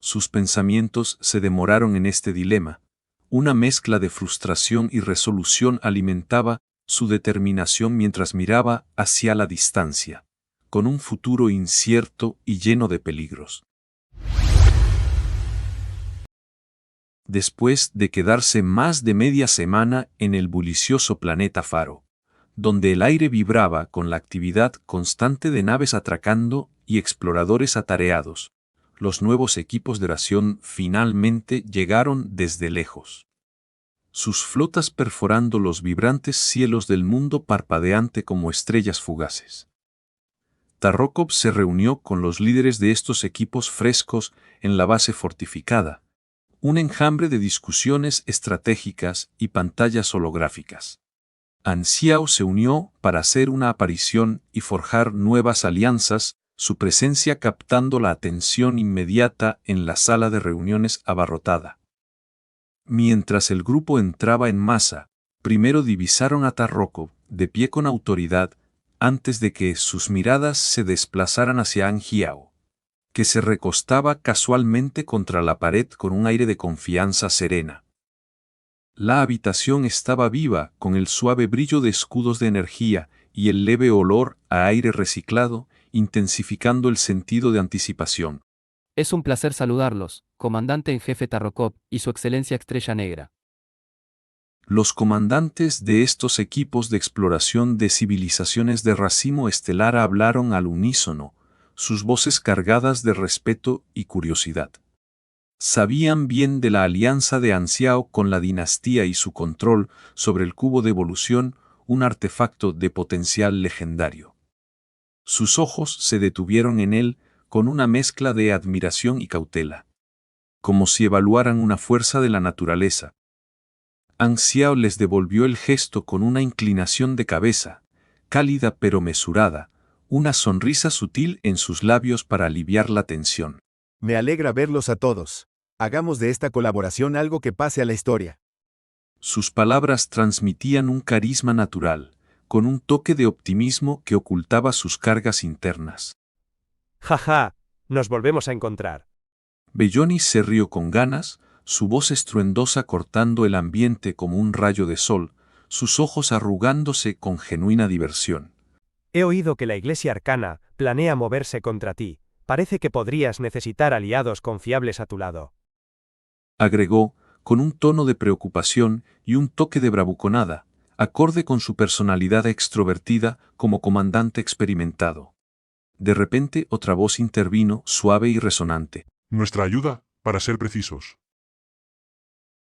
Sus pensamientos se demoraron en este dilema. Una mezcla de frustración y resolución alimentaba su determinación mientras miraba hacia la distancia, con un futuro incierto y lleno de peligros. Después de quedarse más de media semana en el bullicioso planeta Faro, donde el aire vibraba con la actividad constante de naves atracando y exploradores atareados, los nuevos equipos de ración finalmente llegaron desde lejos. Sus flotas perforando los vibrantes cielos del mundo parpadeante como estrellas fugaces. Tarrokov se reunió con los líderes de estos equipos frescos en la base fortificada, un enjambre de discusiones estratégicas y pantallas holográficas. An Xiao se unió para hacer una aparición y forjar nuevas alianzas, su presencia captando la atención inmediata en la sala de reuniones abarrotada. Mientras el grupo entraba en masa, primero divisaron a Tarrokov, de pie con autoridad, antes de que sus miradas se desplazaran hacia An Xiao, que se recostaba casualmente contra la pared con un aire de confianza serena. La habitación estaba viva, con el suave brillo de escudos de energía y el leve olor a aire reciclado, intensificando el sentido de anticipación. Es un placer saludarlos, comandante en jefe Tarrokov y su excelencia Estrella Negra. Los comandantes de estos equipos de exploración de civilizaciones de racimo estelar hablaron al unísono, sus voces cargadas de respeto y curiosidad. Sabían bien de la alianza de An Xiao con la dinastía y su control sobre el cubo de evolución, un artefacto de potencial legendario. Sus ojos se detuvieron en él con una mezcla de admiración y cautela, como si evaluaran una fuerza de la naturaleza. An Xiao les devolvió el gesto con una inclinación de cabeza, cálida pero mesurada, una sonrisa sutil en sus labios para aliviar la tensión. Me alegra verlos a todos. Hagamos de esta colaboración algo que pase a la historia. Sus palabras transmitían un carisma natural, con un toque de optimismo que ocultaba sus cargas internas. Jaja, nos volvemos a encontrar. Belloni se rió con ganas, su voz estruendosa cortando el ambiente como un rayo de sol, sus ojos arrugándose con genuina diversión. He oído que la Iglesia Arcana planea moverse contra ti. Parece que podrías necesitar aliados confiables a tu lado. Agregó, con un tono de preocupación y un toque de bravuconada, acorde con su personalidad extrovertida como comandante experimentado. De repente otra voz intervino, suave y resonante. Nuestra ayuda, para ser precisos.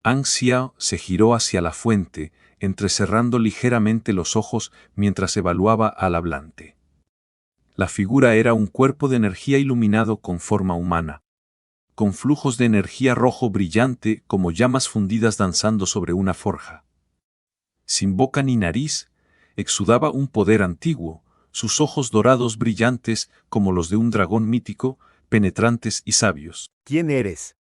An Xiao se giró hacia la fuente, entrecerrando ligeramente los ojos mientras evaluaba al hablante. La figura era un cuerpo de energía iluminado con forma humana, con flujos de energía rojo brillante como llamas fundidas danzando sobre una forja. Sin boca ni nariz, exudaba un poder antiguo, sus ojos dorados brillantes como los de un dragón mítico, penetrantes y sabios. ¿Quién eres?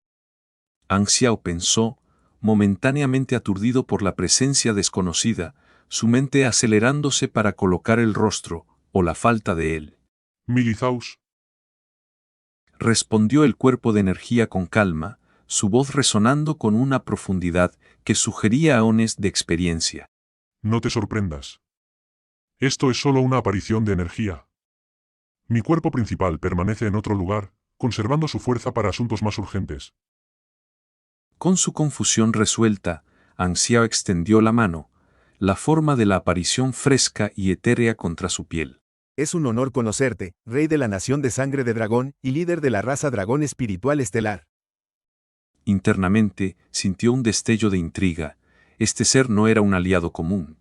An Xiao pensó, momentáneamente aturdido por la presencia desconocida, su mente acelerándose para colocar el rostro, o la falta de él. Milizaus. Respondió el cuerpo de energía con calma, su voz resonando con una profundidad que sugería aones de experiencia. No te sorprendas. Esto es solo una aparición de energía. Mi cuerpo principal permanece en otro lugar, conservando su fuerza para asuntos más urgentes. Con su confusión resuelta, Anxiao extendió la mano, la forma de la aparición fresca y etérea contra su piel. Es un honor conocerte, rey de la nación de sangre de dragón y líder de la raza dragón espiritual estelar. Internamente, sintió un destello de intriga. Este ser no era un aliado común.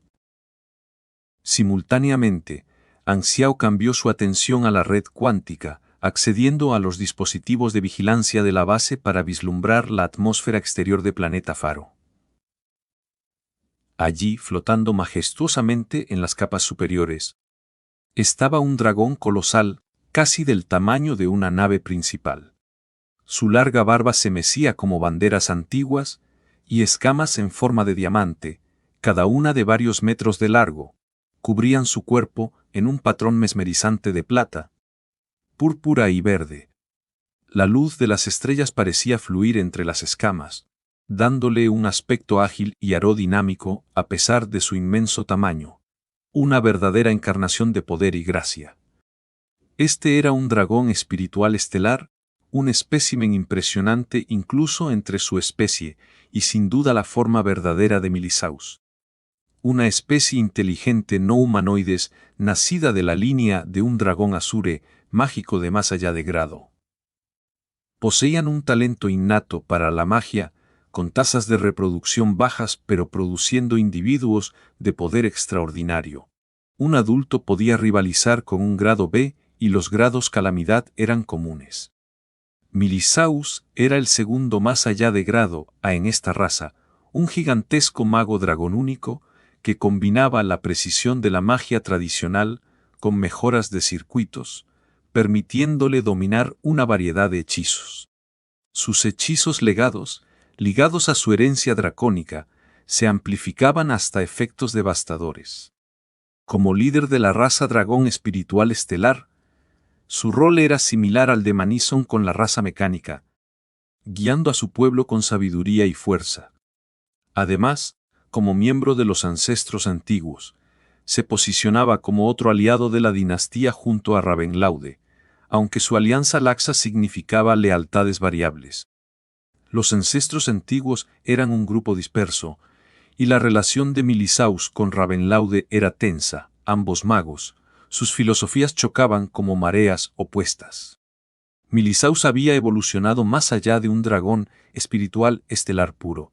Simultáneamente, Anxiao cambió su atención a la red cuántica, accediendo a los dispositivos de vigilancia de la base para vislumbrar la atmósfera exterior de Planeta Faro. Allí, flotando majestuosamente en las capas superiores, estaba un dragón colosal, casi del tamaño de una nave principal. Su larga barba se mecía como banderas antiguas, y escamas en forma de diamante, cada una de varios metros de largo, cubrían su cuerpo en un patrón mesmerizante de plata, púrpura y verde. La luz de las estrellas parecía fluir entre las escamas, dándole un aspecto ágil y aerodinámico a pesar de su inmenso tamaño, una verdadera encarnación de poder y gracia. Este era un dragón espiritual estelar, un espécimen impresionante incluso entre su especie, y sin duda la forma verdadera de Milizaus. Una especie inteligente no humanoides, nacida de la línea de un dragón azure, mágico de más allá de grado. Poseían un talento innato para la magia, con tasas de reproducción bajas pero produciendo individuos de poder extraordinario. Un adulto podía rivalizar con un grado B y los grados calamidad eran comunes. Milizaus era el segundo más allá de grado A en esta raza, un gigantesco mago dragón único que combinaba la precisión de la magia tradicional con mejoras de circuitos, permitiéndole dominar una variedad de hechizos. Sus hechizos legados, ligados a su herencia dracónica, se amplificaban hasta efectos devastadores. Como líder de la raza dragón espiritual estelar, su rol era similar al de Manison con la raza mecánica, guiando a su pueblo con sabiduría y fuerza. Además, como miembro de los ancestros antiguos, se posicionaba como otro aliado de la dinastía junto a Ravenlaude, aunque su alianza laxa significaba lealtades variables. Los ancestros antiguos eran un grupo disperso, y la relación de Milizaus con Ravenlaude era tensa, ambos magos, sus filosofías chocaban como mareas opuestas. Milizaus había evolucionado más allá de un dragón espiritual estelar puro,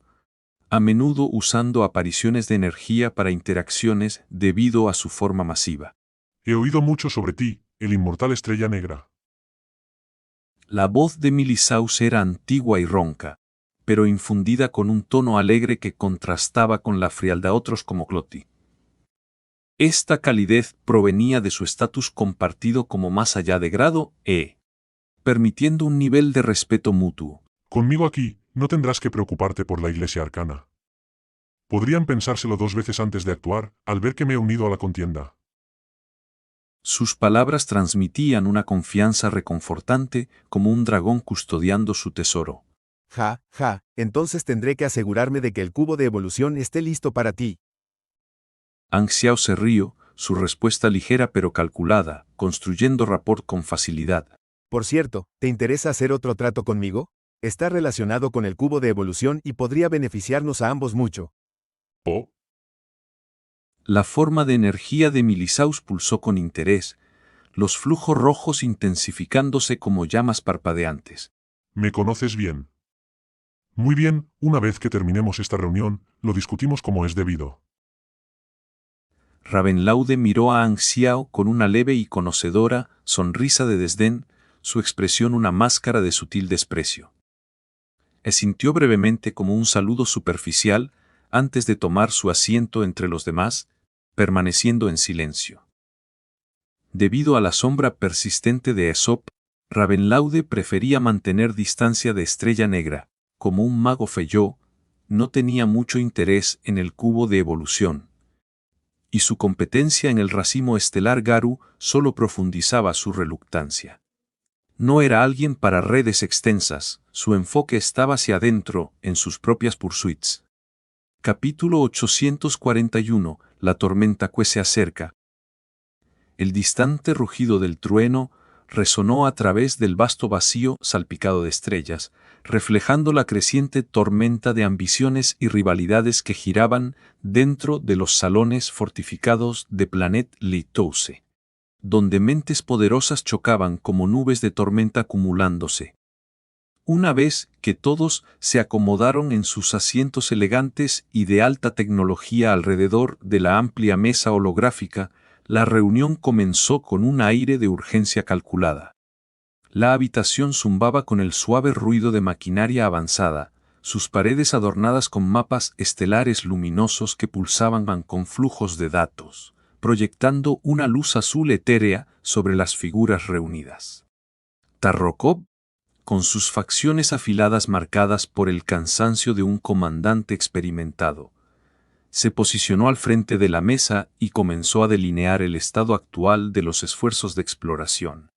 a menudo usando apariciones de energía para interacciones debido a su forma masiva. He oído mucho sobre ti, el inmortal Estrella Negra. La voz de Milizaus era antigua y ronca, pero infundida con un tono alegre que contrastaba con la frialdad de otros como Cloti. Esta calidez provenía de su estatus compartido como más allá de grado E, permitiendo un nivel de respeto mutuo. Conmigo aquí, no tendrás que preocuparte por la Iglesia Arcana. Podrían pensárselo 2 veces antes de actuar, al ver que me he unido a la contienda. Sus palabras transmitían una confianza reconfortante como un dragón custodiando su tesoro. Ja, entonces tendré que asegurarme de que el cubo de evolución esté listo para ti. Anxiao se rió, su respuesta ligera pero calculada, construyendo rapport con facilidad. Por cierto, ¿te interesa hacer otro trato conmigo? Está relacionado con el cubo de evolución y podría beneficiarnos a ambos mucho. Oh. La forma de energía de Milizaus pulsó con interés, los flujos rojos intensificándose como llamas parpadeantes. Me conoces bien. Muy bien, una vez que terminemos esta reunión, lo discutimos como es debido. Ravenlaude miró a Anxiao con una leve y conocedora sonrisa de desdén, su expresión una máscara de sutil desprecio. Sintió brevemente como un saludo superficial antes de tomar su asiento entre los demás, permaneciendo en silencio. Debido a la sombra persistente de Aesop, Ravenlaude prefería mantener distancia de Estrella Negra. Como un mago feyó, no tenía mucho interés en el cubo de evolución. y su competencia en el racimo estelar Garu solo profundizaba su reluctancia. No era alguien para redes extensas, su enfoque estaba hacia adentro, en sus propias pursuits. Capítulo 841. La tormenta que se acerca. El distante rugido del trueno resonó a través del vasto vacío salpicado de estrellas, reflejando la creciente tormenta de ambiciones y rivalidades que giraban dentro de los salones fortificados de Planet Litouse, donde mentes poderosas chocaban como nubes de tormenta acumulándose. Una vez que todos se acomodaron en sus asientos elegantes y de alta tecnología alrededor de la amplia mesa holográfica, la reunión comenzó con un aire de urgencia calculada. La habitación zumbaba con el suave ruido de maquinaria avanzada, sus paredes adornadas con mapas estelares luminosos que pulsaban con flujos de datos, proyectando una luz azul etérea sobre las figuras reunidas. Tarrokov, con sus facciones afiladas marcadas por el cansancio de un comandante experimentado, se posicionó al frente de la mesa y comenzó a delinear el estado actual de los esfuerzos de exploración.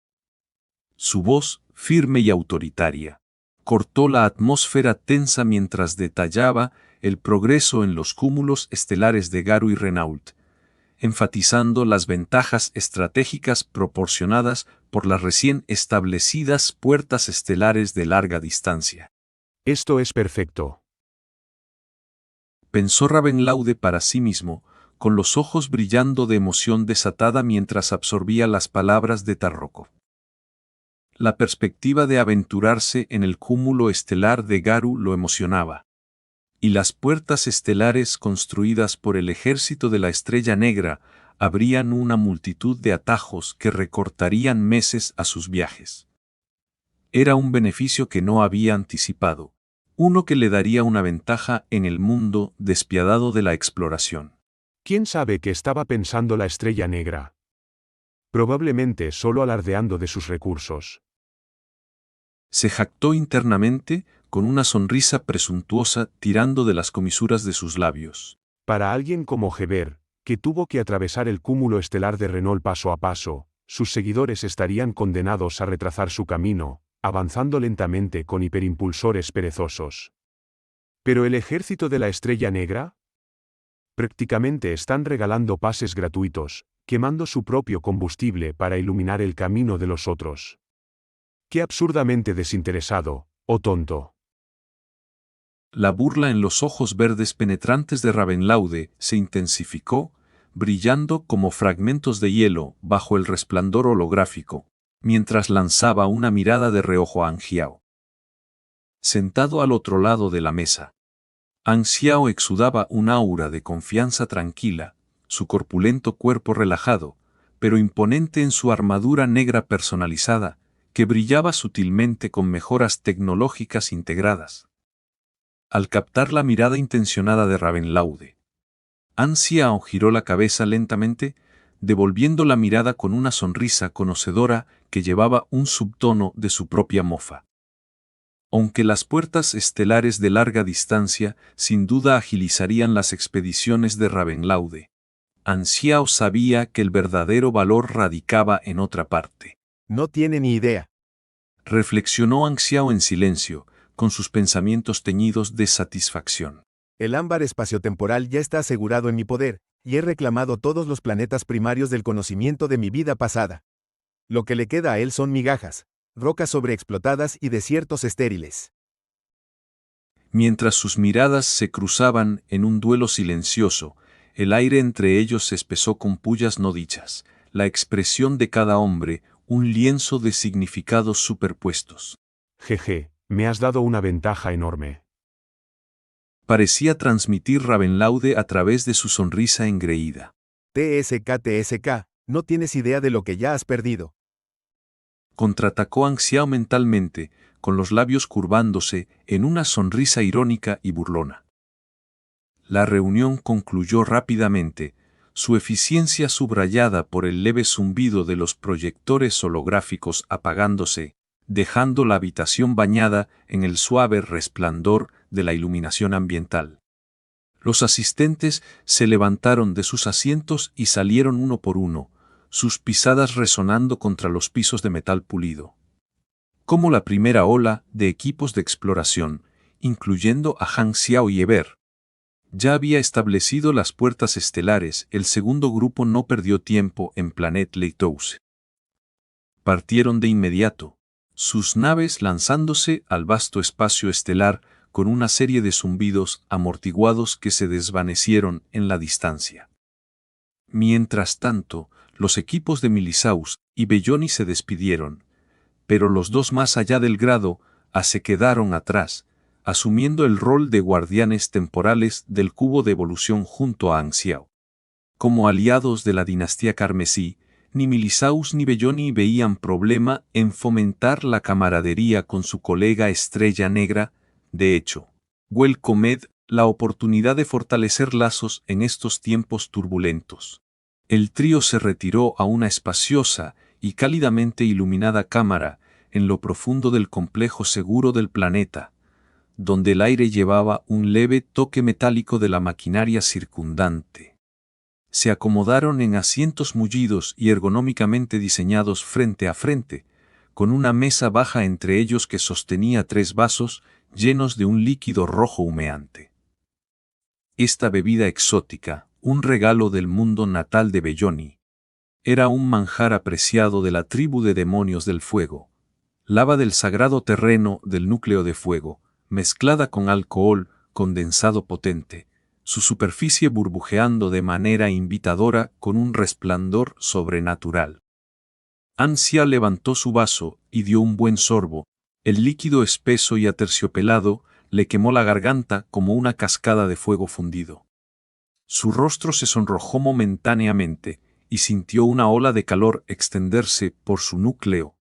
Su voz, firme y autoritaria, cortó la atmósfera tensa mientras detallaba el progreso en los cúmulos estelares de Garu y Renault, enfatizando las ventajas estratégicas proporcionadas por las recién establecidas puertas estelares de larga distancia. Esto es perfecto, pensó Ravenlaude para sí mismo, con los ojos brillando de emoción desatada mientras absorbía las palabras de Tarrokov. La perspectiva de aventurarse en el cúmulo estelar de Garu lo emocionaba. Y las puertas estelares construidas por el ejército de la Estrella Negra abrían una multitud de atajos que recortarían meses a sus viajes. Era un beneficio que no había anticipado, uno que le daría una ventaja en el mundo despiadado de la exploración. ¿Quién sabe qué estaba pensando la Estrella Negra? Probablemente solo alardeando de sus recursos. Se jactó internamente, con una sonrisa presuntuosa tirando de las comisuras de sus labios. Para alguien como Heber, que tuvo que atravesar el cúmulo estelar de Renault paso a paso, sus seguidores estarían condenados a retrasar su camino, avanzando lentamente con hiperimpulsores perezosos. ¿Pero el ejército de la Estrella Negra? Prácticamente están regalando pases gratuitos, quemando su propio combustible para iluminar el camino de los otros. ¡Qué absurdamente desinteresado, oh tonto! La burla en los ojos verdes penetrantes de Ravenlaude se intensificó, brillando como fragmentos de hielo bajo el resplandor holográfico, mientras lanzaba una mirada de reojo a Anxiao. Sentado al otro lado de la mesa, Anxiao exudaba un aura de confianza tranquila, su corpulento cuerpo relajado, pero imponente en su armadura negra personalizada, que brillaba sutilmente con mejoras tecnológicas integradas. Al captar la mirada intencionada de Ravenlaude, Anxiao giró la cabeza lentamente, devolviendo la mirada con una sonrisa conocedora que llevaba un subtono de su propia mofa. Aunque las puertas estelares de larga distancia sin duda agilizarían las expediciones de Ravenlaude, Anxiao sabía que el verdadero valor radicaba en otra parte. No tiene ni idea. Reflexionó Anxiao en silencio, con sus pensamientos teñidos de satisfacción. El ámbar espaciotemporal ya está asegurado en mi poder, y he reclamado todos los planetas primarios del conocimiento de mi vida pasada. Lo que le queda a él son migajas, rocas sobreexplotadas y desiertos estériles. Mientras sus miradas se cruzaban en un duelo silencioso, el aire entre ellos se espesó con pullas no dichas, la expresión de cada hombre, un lienzo de significados superpuestos. Jeje, me has dado una ventaja enorme. Parecía transmitir Ravenlaude a través de su sonrisa engreída. TSK, no tienes idea de lo que ya has perdido. Contraatacó Anxiao mentalmente, con los labios curvándose en una sonrisa irónica y burlona. La reunión concluyó rápidamente, su eficiencia subrayada por el leve zumbido de los proyectores holográficos apagándose, dejando la habitación bañada en el suave resplandor de la iluminación ambiental. Los asistentes se levantaron de sus asientos y salieron uno por uno, sus pisadas resonando contra los pisos de metal pulido. Como la primera ola de equipos de exploración, incluyendo a Han Xiao y Eber, ya había establecido las puertas estelares, el segundo grupo no perdió tiempo en Planet Lighthouse. Partieron de inmediato, sus naves lanzándose al vasto espacio estelar con una serie de zumbidos amortiguados que se desvanecieron en la distancia. Mientras tanto, los equipos de Milisaus y Belloni se despidieron, pero los dos más allá del grado se quedaron atrás, asumiendo el rol de guardianes temporales del cubo de evolución junto a Anxiao. Como aliados de la dinastía carmesí, ni Milisaus ni Belloni veían problema en fomentar la camaradería con su colega Estrella Negra. De hecho, welcomed la oportunidad de fortalecer lazos en estos tiempos turbulentos. El trío se retiró a una espaciosa y cálidamente iluminada cámara en lo profundo del complejo seguro del planeta, donde el aire llevaba un leve toque metálico de la maquinaria circundante. Se acomodaron en asientos mullidos y ergonómicamente diseñados frente a frente, con una mesa baja entre ellos que sostenía 3 vasos llenos de un líquido rojo humeante. Esta bebida exótica, un regalo del mundo natal de Belloni, era un manjar apreciado de la tribu de demonios del fuego, lava del sagrado terreno del núcleo de fuego, mezclada con alcohol condensado potente, su superficie burbujeando de manera invitadora con un resplandor sobrenatural. Ansia levantó su vaso y dio un buen sorbo. El líquido espeso y aterciopelado le quemó la garganta como una cascada de fuego fundido. Su rostro se sonrojó momentáneamente y sintió una ola de calor extenderse por su núcleo.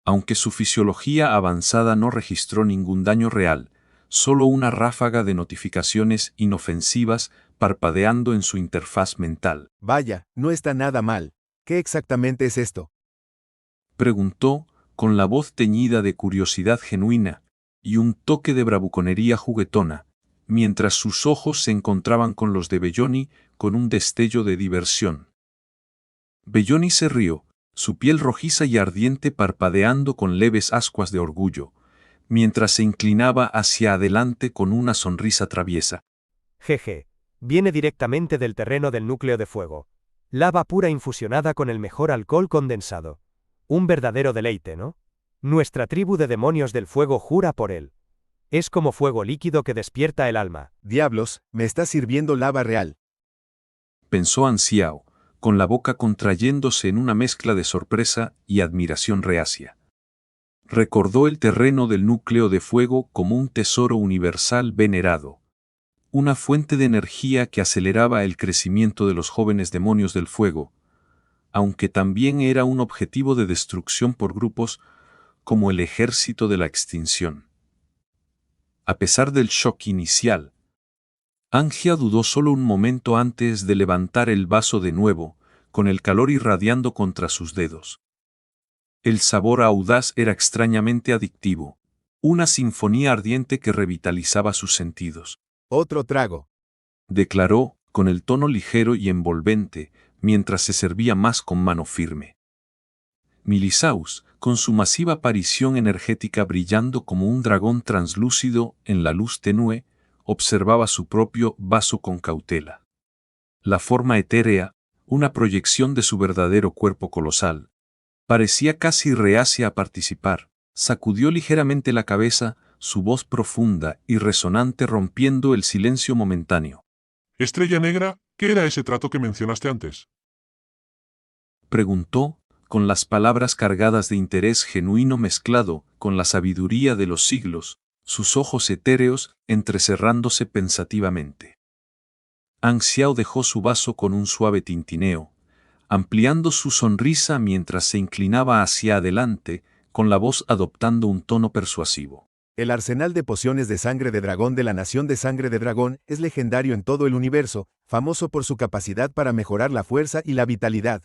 Aunque su fisiología avanzada no registró ningún daño real, solo una ráfaga de notificaciones inofensivas parpadeando en su interfaz mental. Vaya, no está nada mal. ¿Qué exactamente es esto?, preguntó, con la voz teñida de curiosidad genuina y un toque de bravuconería juguetona, mientras sus ojos se encontraban con los de Belloni con un destello de diversión. Belloni se rió, su piel rojiza y ardiente parpadeando con leves ascuas de orgullo, mientras se inclinaba hacia adelante con una sonrisa traviesa. Jeje, viene directamente del terreno del núcleo de fuego. Lava pura infusionada con el mejor alcohol condensado. Un verdadero deleite, ¿no? Nuestra tribu de demonios del fuego jura por él. Es como fuego líquido que despierta el alma. Diablos, me está sirviendo lava real, pensó Anxiao, con la boca contrayéndose en una mezcla de sorpresa y admiración reacia. Recordó el terreno del núcleo de fuego como un tesoro universal venerado, una fuente de energía que aceleraba el crecimiento de los jóvenes demonios del fuego, aunque también era un objetivo de destrucción por grupos como el ejército de la extinción. A pesar del shock inicial, Angia dudó solo un momento antes de levantar el vaso de nuevo, con el calor irradiando contra sus dedos. El sabor audaz era extrañamente adictivo, una sinfonía ardiente que revitalizaba sus sentidos. Otro trago, declaró, con el tono ligero y envolvente, mientras se servía más con mano firme. Milisaus, con su masiva aparición energética brillando como un dragón translúcido en la luz tenue, observaba su propio vaso con cautela. La forma etérea, una proyección de su verdadero cuerpo colosal, parecía casi reacia a participar. Sacudió ligeramente la cabeza, su voz profunda y resonante rompiendo el silencio momentáneo. Estrella Negra, ¿qué era ese trato que mencionaste antes? Preguntó, con las palabras cargadas de interés genuino mezclado con la sabiduría de los siglos, sus ojos etéreos entrecerrándose pensativamente. Anxiao dejó su vaso con un suave tintineo, ampliando su sonrisa mientras se inclinaba hacia adelante, con la voz adoptando un tono persuasivo. El arsenal de pociones de sangre de dragón de la Nación de Sangre de Dragón es legendario en todo el universo, famoso por su capacidad para mejorar la fuerza y la vitalidad.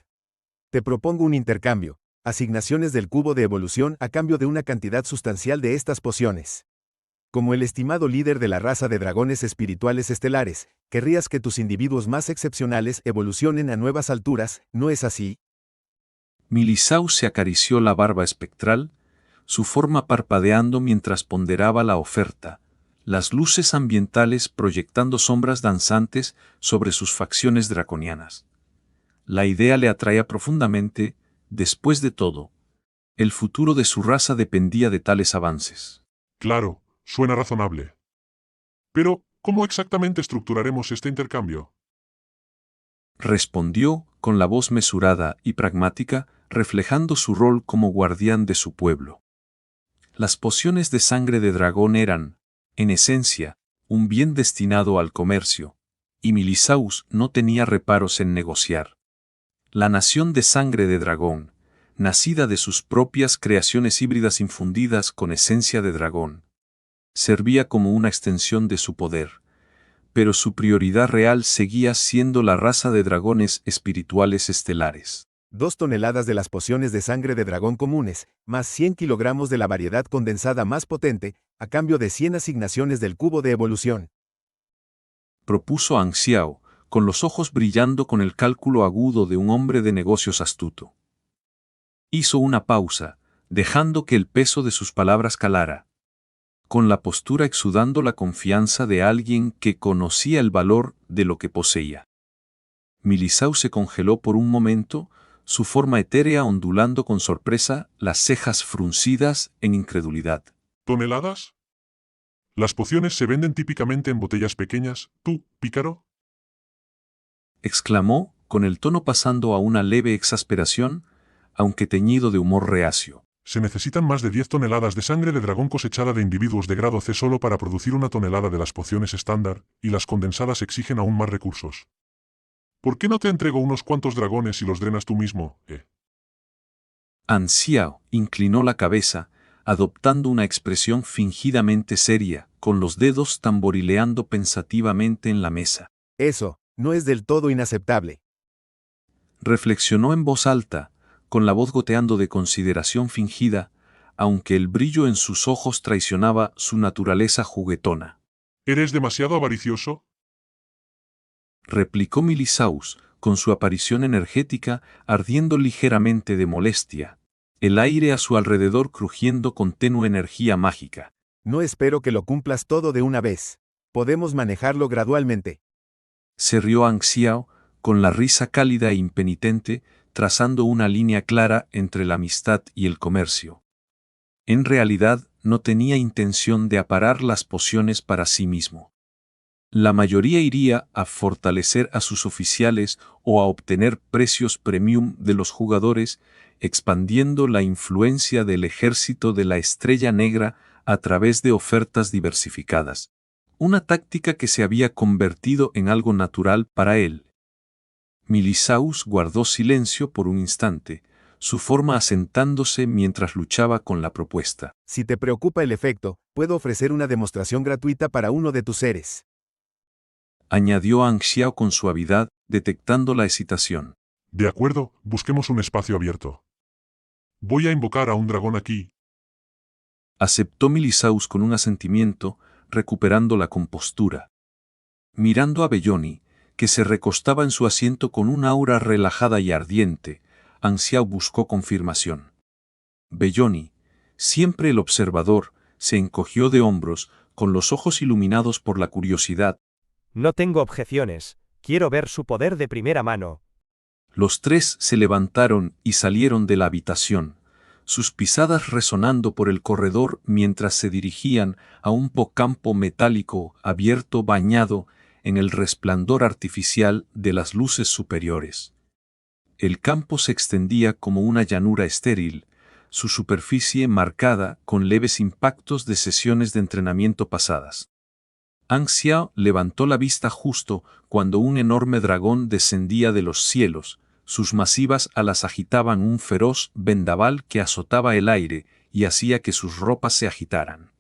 Te propongo un intercambio, asignaciones del cubo de evolución a cambio de una cantidad sustancial de estas pociones. Como el estimado líder de la raza de dragones espirituales estelares, querrías que tus individuos más excepcionales evolucionen a nuevas alturas, ¿no es así? Milisaus se acarició la barba espectral, su forma parpadeando mientras ponderaba la oferta, las luces ambientales proyectando sombras danzantes sobre sus facciones draconianas. La idea le atraía profundamente, después de todo. El futuro de su raza dependía de tales avances. Claro, suena razonable. Pero, ¿cómo exactamente estructuraremos este intercambio? Respondió, con la voz mesurada y pragmática, reflejando su rol como guardián de su pueblo. Las pociones de sangre de dragón eran, en esencia, un bien destinado al comercio, y Milisaus no tenía reparos en negociar. La nación de sangre de dragón, nacida de sus propias creaciones híbridas infundidas con esencia de dragón, servía como una extensión de su poder, pero su prioridad real seguía siendo la raza de dragones espirituales estelares. 2 toneladas de las pociones de sangre de dragón comunes, más 100 kilogramos de la variedad condensada más potente, a cambio de 100 asignaciones del cubo de evolución. Propuso An Xiao, con los ojos brillando con el cálculo agudo de un hombre de negocios astuto. Hizo una pausa, dejando que el peso de sus palabras calara, con la postura exudando la confianza de alguien que conocía el valor de lo que poseía. Milisaus se congeló por un momento, su forma etérea ondulando con sorpresa, las cejas fruncidas en incredulidad. ¿Toneladas? Las pociones se venden típicamente en botellas pequeñas, ¿tú, pícaro? Exclamó, con el tono pasando a una leve exasperación, aunque teñido de humor reacio. Se necesitan más de 10 toneladas de sangre de dragón cosechada de individuos de grado C solo para producir 1 tonelada de las pociones estándar, y las condensadas exigen aún más recursos. ¿Por qué no te entrego unos cuantos dragones y los drenas tú mismo, An Xiao inclinó la cabeza, adoptando una expresión fingidamente seria, con los dedos tamborileando pensativamente en la mesa. Eso, no es del todo inaceptable. Reflexionó en voz alta, con la voz goteando de consideración fingida, aunque el brillo en sus ojos traicionaba su naturaleza juguetona. ¿Eres demasiado avaricioso? Replicó Milisaus, con su aparición energética ardiendo ligeramente de molestia, el aire a su alrededor crujiendo con tenue energía mágica. No espero que lo cumplas todo de una vez. Podemos manejarlo gradualmente. Se rió An Xiao, con la risa cálida e impenitente, trazando una línea clara entre la amistad y el comercio. En realidad, no tenía intención de aparar las pociones para sí mismo. La mayoría iría a fortalecer a sus oficiales o a obtener precios premium de los jugadores, expandiendo la influencia del ejército de la Estrella Negra a través de ofertas diversificadas. Una táctica que se había convertido en algo natural para él. Milisaus guardó silencio por un instante, su forma asentándose mientras luchaba con la propuesta. Si te preocupa el efecto, puedo ofrecer una demostración gratuita para uno de tus seres. Añadió An Xiao con suavidad, detectando la excitación. De acuerdo, busquemos un espacio abierto. Voy a invocar a un dragón aquí. Aceptó Milisaus con un asentimiento, recuperando la compostura. Mirando a Belloni, que se recostaba en su asiento con una aura relajada y ardiente, An Xiao buscó confirmación. Belloni, siempre el observador, se encogió de hombros, con los ojos iluminados por la curiosidad. No tengo objeciones, quiero ver su poder de primera mano. Los tres se levantaron y salieron de la habitación, sus pisadas resonando por el corredor mientras se dirigían a un campo metálico abierto bañado en el resplandor artificial de las luces superiores. El campo se extendía como una llanura estéril, su superficie marcada con leves impactos de sesiones de entrenamiento pasadas. An Xiao levantó la vista justo cuando un enorme dragón descendía de los cielos, sus masivas alas agitaban un feroz vendaval que azotaba el aire y hacía que sus ropas se agitaran.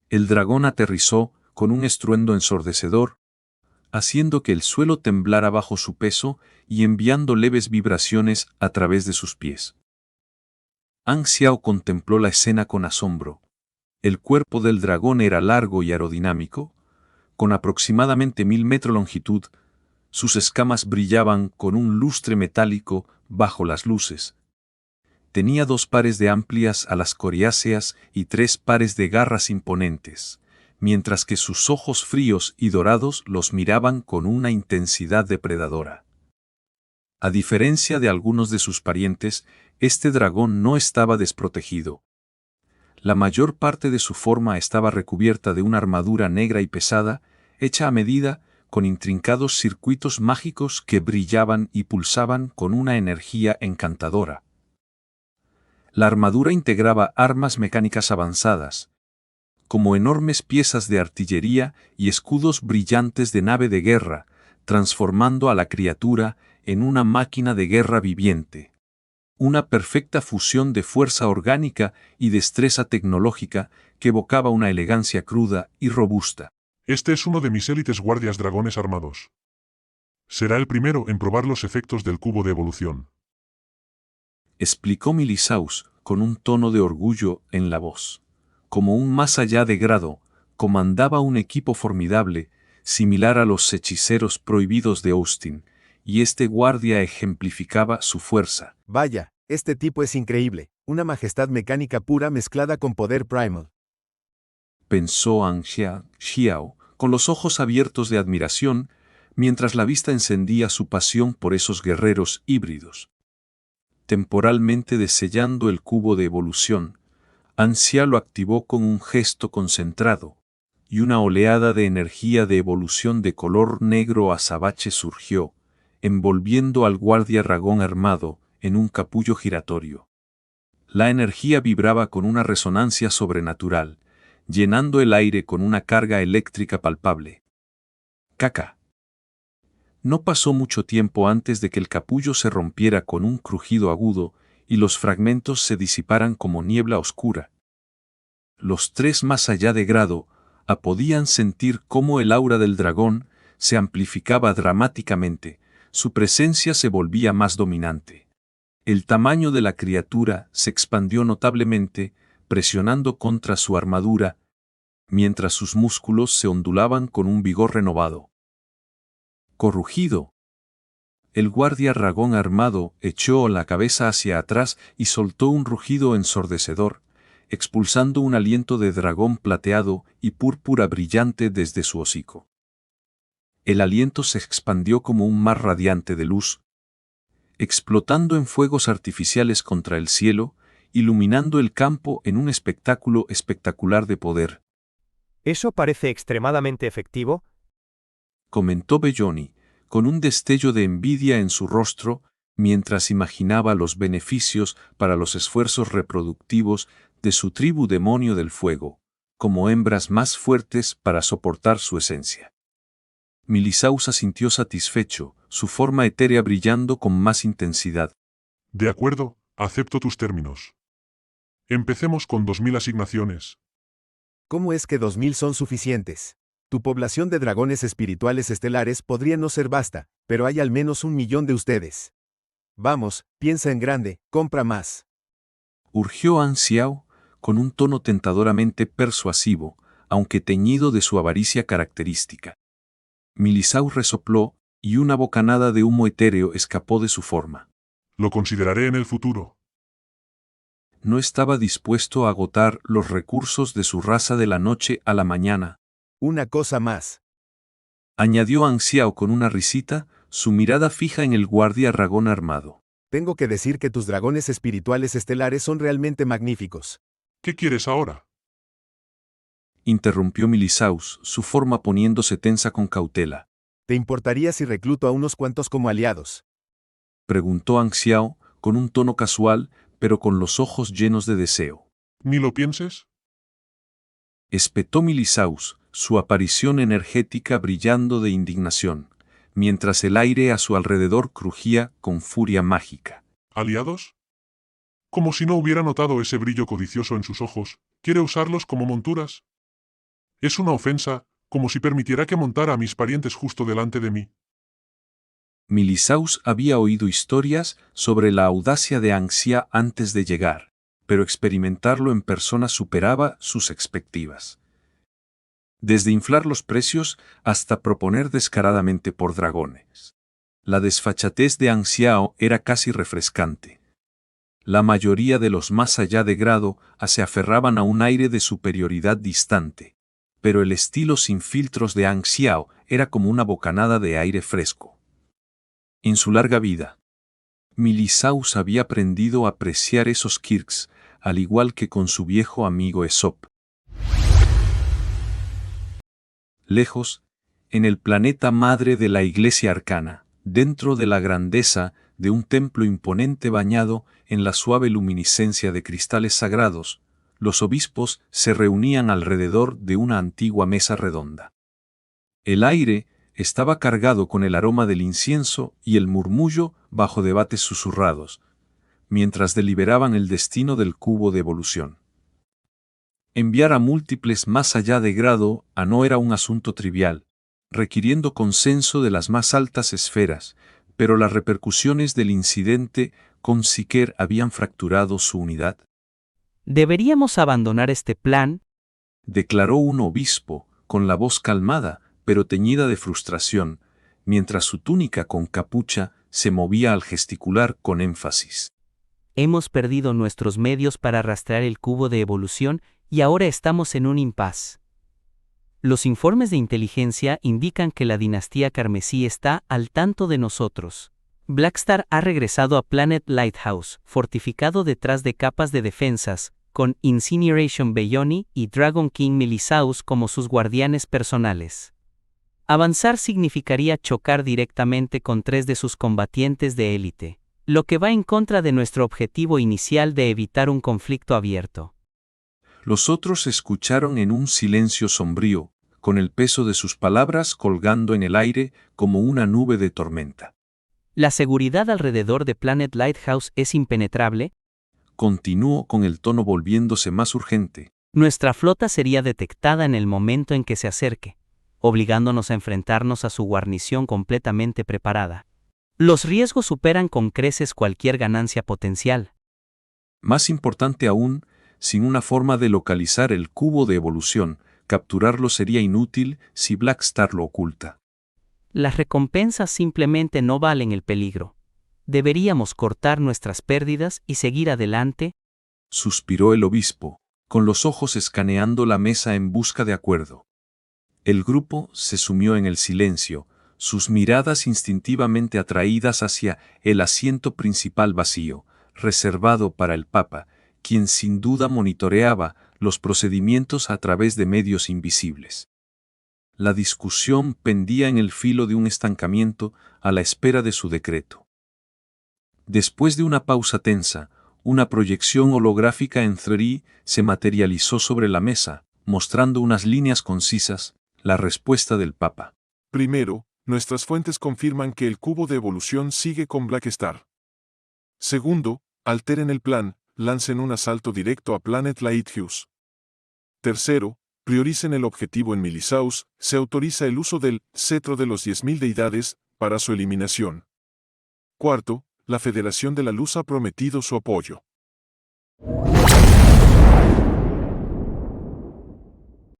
El dragón aterrizó con un estruendo ensordecedor, haciendo que el suelo temblara bajo su peso y enviando leves vibraciones a través de sus pies. An Xiao contempló la escena con asombro. El cuerpo del dragón era largo y aerodinámico, con aproximadamente 1000 metros de longitud. Sus escamas brillaban con un lustre metálico bajo las luces. Tenía 2 pares de amplias alas coriáceas y 3 pares de garras imponentes, mientras que sus ojos fríos y dorados los miraban con una intensidad depredadora. A diferencia de algunos de sus parientes, este dragón no estaba desprotegido. La mayor parte de su forma estaba recubierta de una armadura negra y pesada, hecha a medida, con intrincados circuitos mágicos que brillaban y pulsaban con una energía encantadora. La armadura integraba armas mecánicas avanzadas, como enormes piezas de artillería y escudos brillantes de nave de guerra, transformando a la criatura en una máquina de guerra viviente. Una perfecta fusión de fuerza orgánica y destreza tecnológica que evocaba una elegancia cruda y robusta. Este es uno de mis élites guardias dragones armados. Será el primero en probar los efectos del cubo de evolución, explicó Milisaus con un tono de orgullo en la voz. Como un más allá de grado, comandaba un equipo formidable, similar a los hechiceros prohibidos de Austin, y este guardia ejemplificaba su fuerza. Vaya, este tipo es increíble, una majestad mecánica pura mezclada con poder primal. Pensó An Xiao, con los ojos abiertos de admiración, mientras la vista encendía su pasión por esos guerreros híbridos. Temporalmente desellando el cubo de evolución, An Xiao lo activó con un gesto concentrado, y una oleada de energía de evolución de color negro azabache surgió, envolviendo al guardia dragón armado en un capullo giratorio. La energía vibraba con una resonancia sobrenatural, llenando el aire con una carga eléctrica palpable. Caca. No pasó mucho tiempo antes de que el capullo se rompiera con un crujido agudo y los fragmentos se disiparan como niebla oscura. Los 3 más allá de grado podían sentir cómo el aura del dragón se amplificaba dramáticamente, su presencia se volvía más dominante. El tamaño de la criatura se expandió notablemente, presionando contra su armadura, mientras sus músculos se ondulaban con un vigor renovado. Corrugido. El guardia dragón armado echó la cabeza hacia atrás y soltó un rugido ensordecedor, expulsando un aliento de dragón plateado y púrpura brillante desde su hocico. El aliento se expandió como un mar radiante de luz, explotando en fuegos artificiales contra el cielo, iluminando el campo en un espectáculo espectacular de poder. ¿Eso parece extremadamente efectivo?, comentó Belloni, con un destello de envidia en su rostro, mientras imaginaba los beneficios para los esfuerzos reproductivos de su tribu demonio del fuego, como hembras más fuertes para soportar su esencia. Milisaus sintió satisfecho, su forma etérea brillando con más intensidad. De acuerdo, acepto tus términos. Empecemos con 2000 asignaciones. ¿Cómo es que 2000 son suficientes? Tu población de dragones espirituales estelares podría no ser vasta, pero hay al menos 1 millón de ustedes. Vamos, piensa en grande, compra más. Urgió An Xiao, con un tono tentadoramente persuasivo, aunque teñido de su avaricia característica. Milisaus resopló, y una bocanada de humo etéreo escapó de su forma. Lo consideraré en el futuro. No estaba dispuesto a agotar los recursos de su raza de la noche a la mañana. Una cosa más, añadió An Xiao con una risita, su mirada fija en el guardia dragón armado. tengo que decir que tus dragones espirituales estelares son realmente magníficos. ¿Qué quieres ahora? Interrumpió Milisaus, su forma poniéndose tensa con cautela. ¿Te importaría si recluto a unos cuantos como aliados? Preguntó An Xiao, con un tono casual, pero con los ojos llenos de deseo. ¿Ni lo pienses? Espetó Milisaus, su aparición energética brillando de indignación, mientras el aire a su alrededor crujía con furia mágica. ¿Aliados? Como si no hubiera notado ese brillo codicioso en sus ojos, ¿quiere usarlos como monturas? Es una ofensa, como si permitiera que montara a mis parientes justo delante de mí. Milisaus había oído historias sobre la audacia de An Xiao antes de llegar. pero experimentarlo en persona superaba sus expectativas. Desde inflar los precios hasta proponer descaradamente por dragones. La desfachatez de Anxiao era casi refrescante. La mayoría de los más allá de grado se aferraban a un aire de superioridad distante, pero el estilo sin filtros de Anxiao era como una bocanada de aire fresco. En su larga vida, Milisaus había aprendido a apreciar esos quirks, al igual que con su viejo amigo Aesop. Lejos, en el planeta madre de la iglesia arcana, dentro de la grandeza de un templo imponente bañado en la suave luminiscencia de cristales sagrados, los obispos se reunían alrededor de una antigua mesa redonda. El aire estaba cargado con el aroma del incienso y el murmullo bajo debates susurrados, mientras deliberaban el destino del cubo de evolución. Enviar a múltiples más allá de grado no era un asunto trivial, requiriendo consenso de las más altas esferas, pero las repercusiones del incidente con Siker habían fracturado su unidad. ¿Deberíamos abandonar este plan?, declaró un obispo, con la voz calmada, pero teñida de frustración, mientras su túnica con capucha se movía al gesticular con énfasis. Hemos perdido nuestros medios para rastrear el cubo de evolución y ahora estamos en un impasse. Los informes de inteligencia indican que la dinastía carmesí está al tanto de nosotros. Blackstar ha regresado a Planet Lighthouse, fortificado detrás de capas de defensas, con Incineration Bayoni y Dragon King Milisaus como sus guardianes personales. Avanzar significaría chocar directamente con 3 de sus combatientes de élite, lo que va en contra de nuestro objetivo inicial de evitar un conflicto abierto. Los otros escucharon en un silencio sombrío, con el peso de sus palabras colgando en el aire como una nube de tormenta. ¿La seguridad alrededor de Planet Lighthouse es impenetrable?, continuó con el tono volviéndose más urgente. Nuestra flota sería detectada en el momento en que se acerque, obligándonos a enfrentarnos a su guarnición completamente preparada. Los riesgos superan con creces cualquier ganancia potencial. Más importante aún, sin una forma de localizar el cubo de evolución, capturarlo sería inútil si Blackstar lo oculta. Las recompensas simplemente no valen el peligro. ¿Deberíamos cortar nuestras pérdidas y seguir adelante?, suspiró el obispo, con los ojos escaneando la mesa en busca de acuerdo. El grupo se sumió en el silencio, sus miradas instintivamente atraídas hacia el asiento principal vacío, reservado para el Papa, quien sin duda monitoreaba los procedimientos a través de medios invisibles. La discusión pendía en el filo de un estancamiento a la espera de su decreto. Después de una pausa tensa, una proyección holográfica en 3D se materializó sobre la mesa, mostrando unas líneas concisas, la respuesta del Papa. Primero, nuestras fuentes confirman que el cubo de evolución sigue con Blackstar. Segundo, alteren el plan, lancen un asalto directo a Planet Lighthouse. Tercero, prioricen el objetivo en Milisaus, se autoriza el uso del cetro de los 10.000 deidades para su eliminación. Cuarto, la Federación de la Luz ha prometido su apoyo.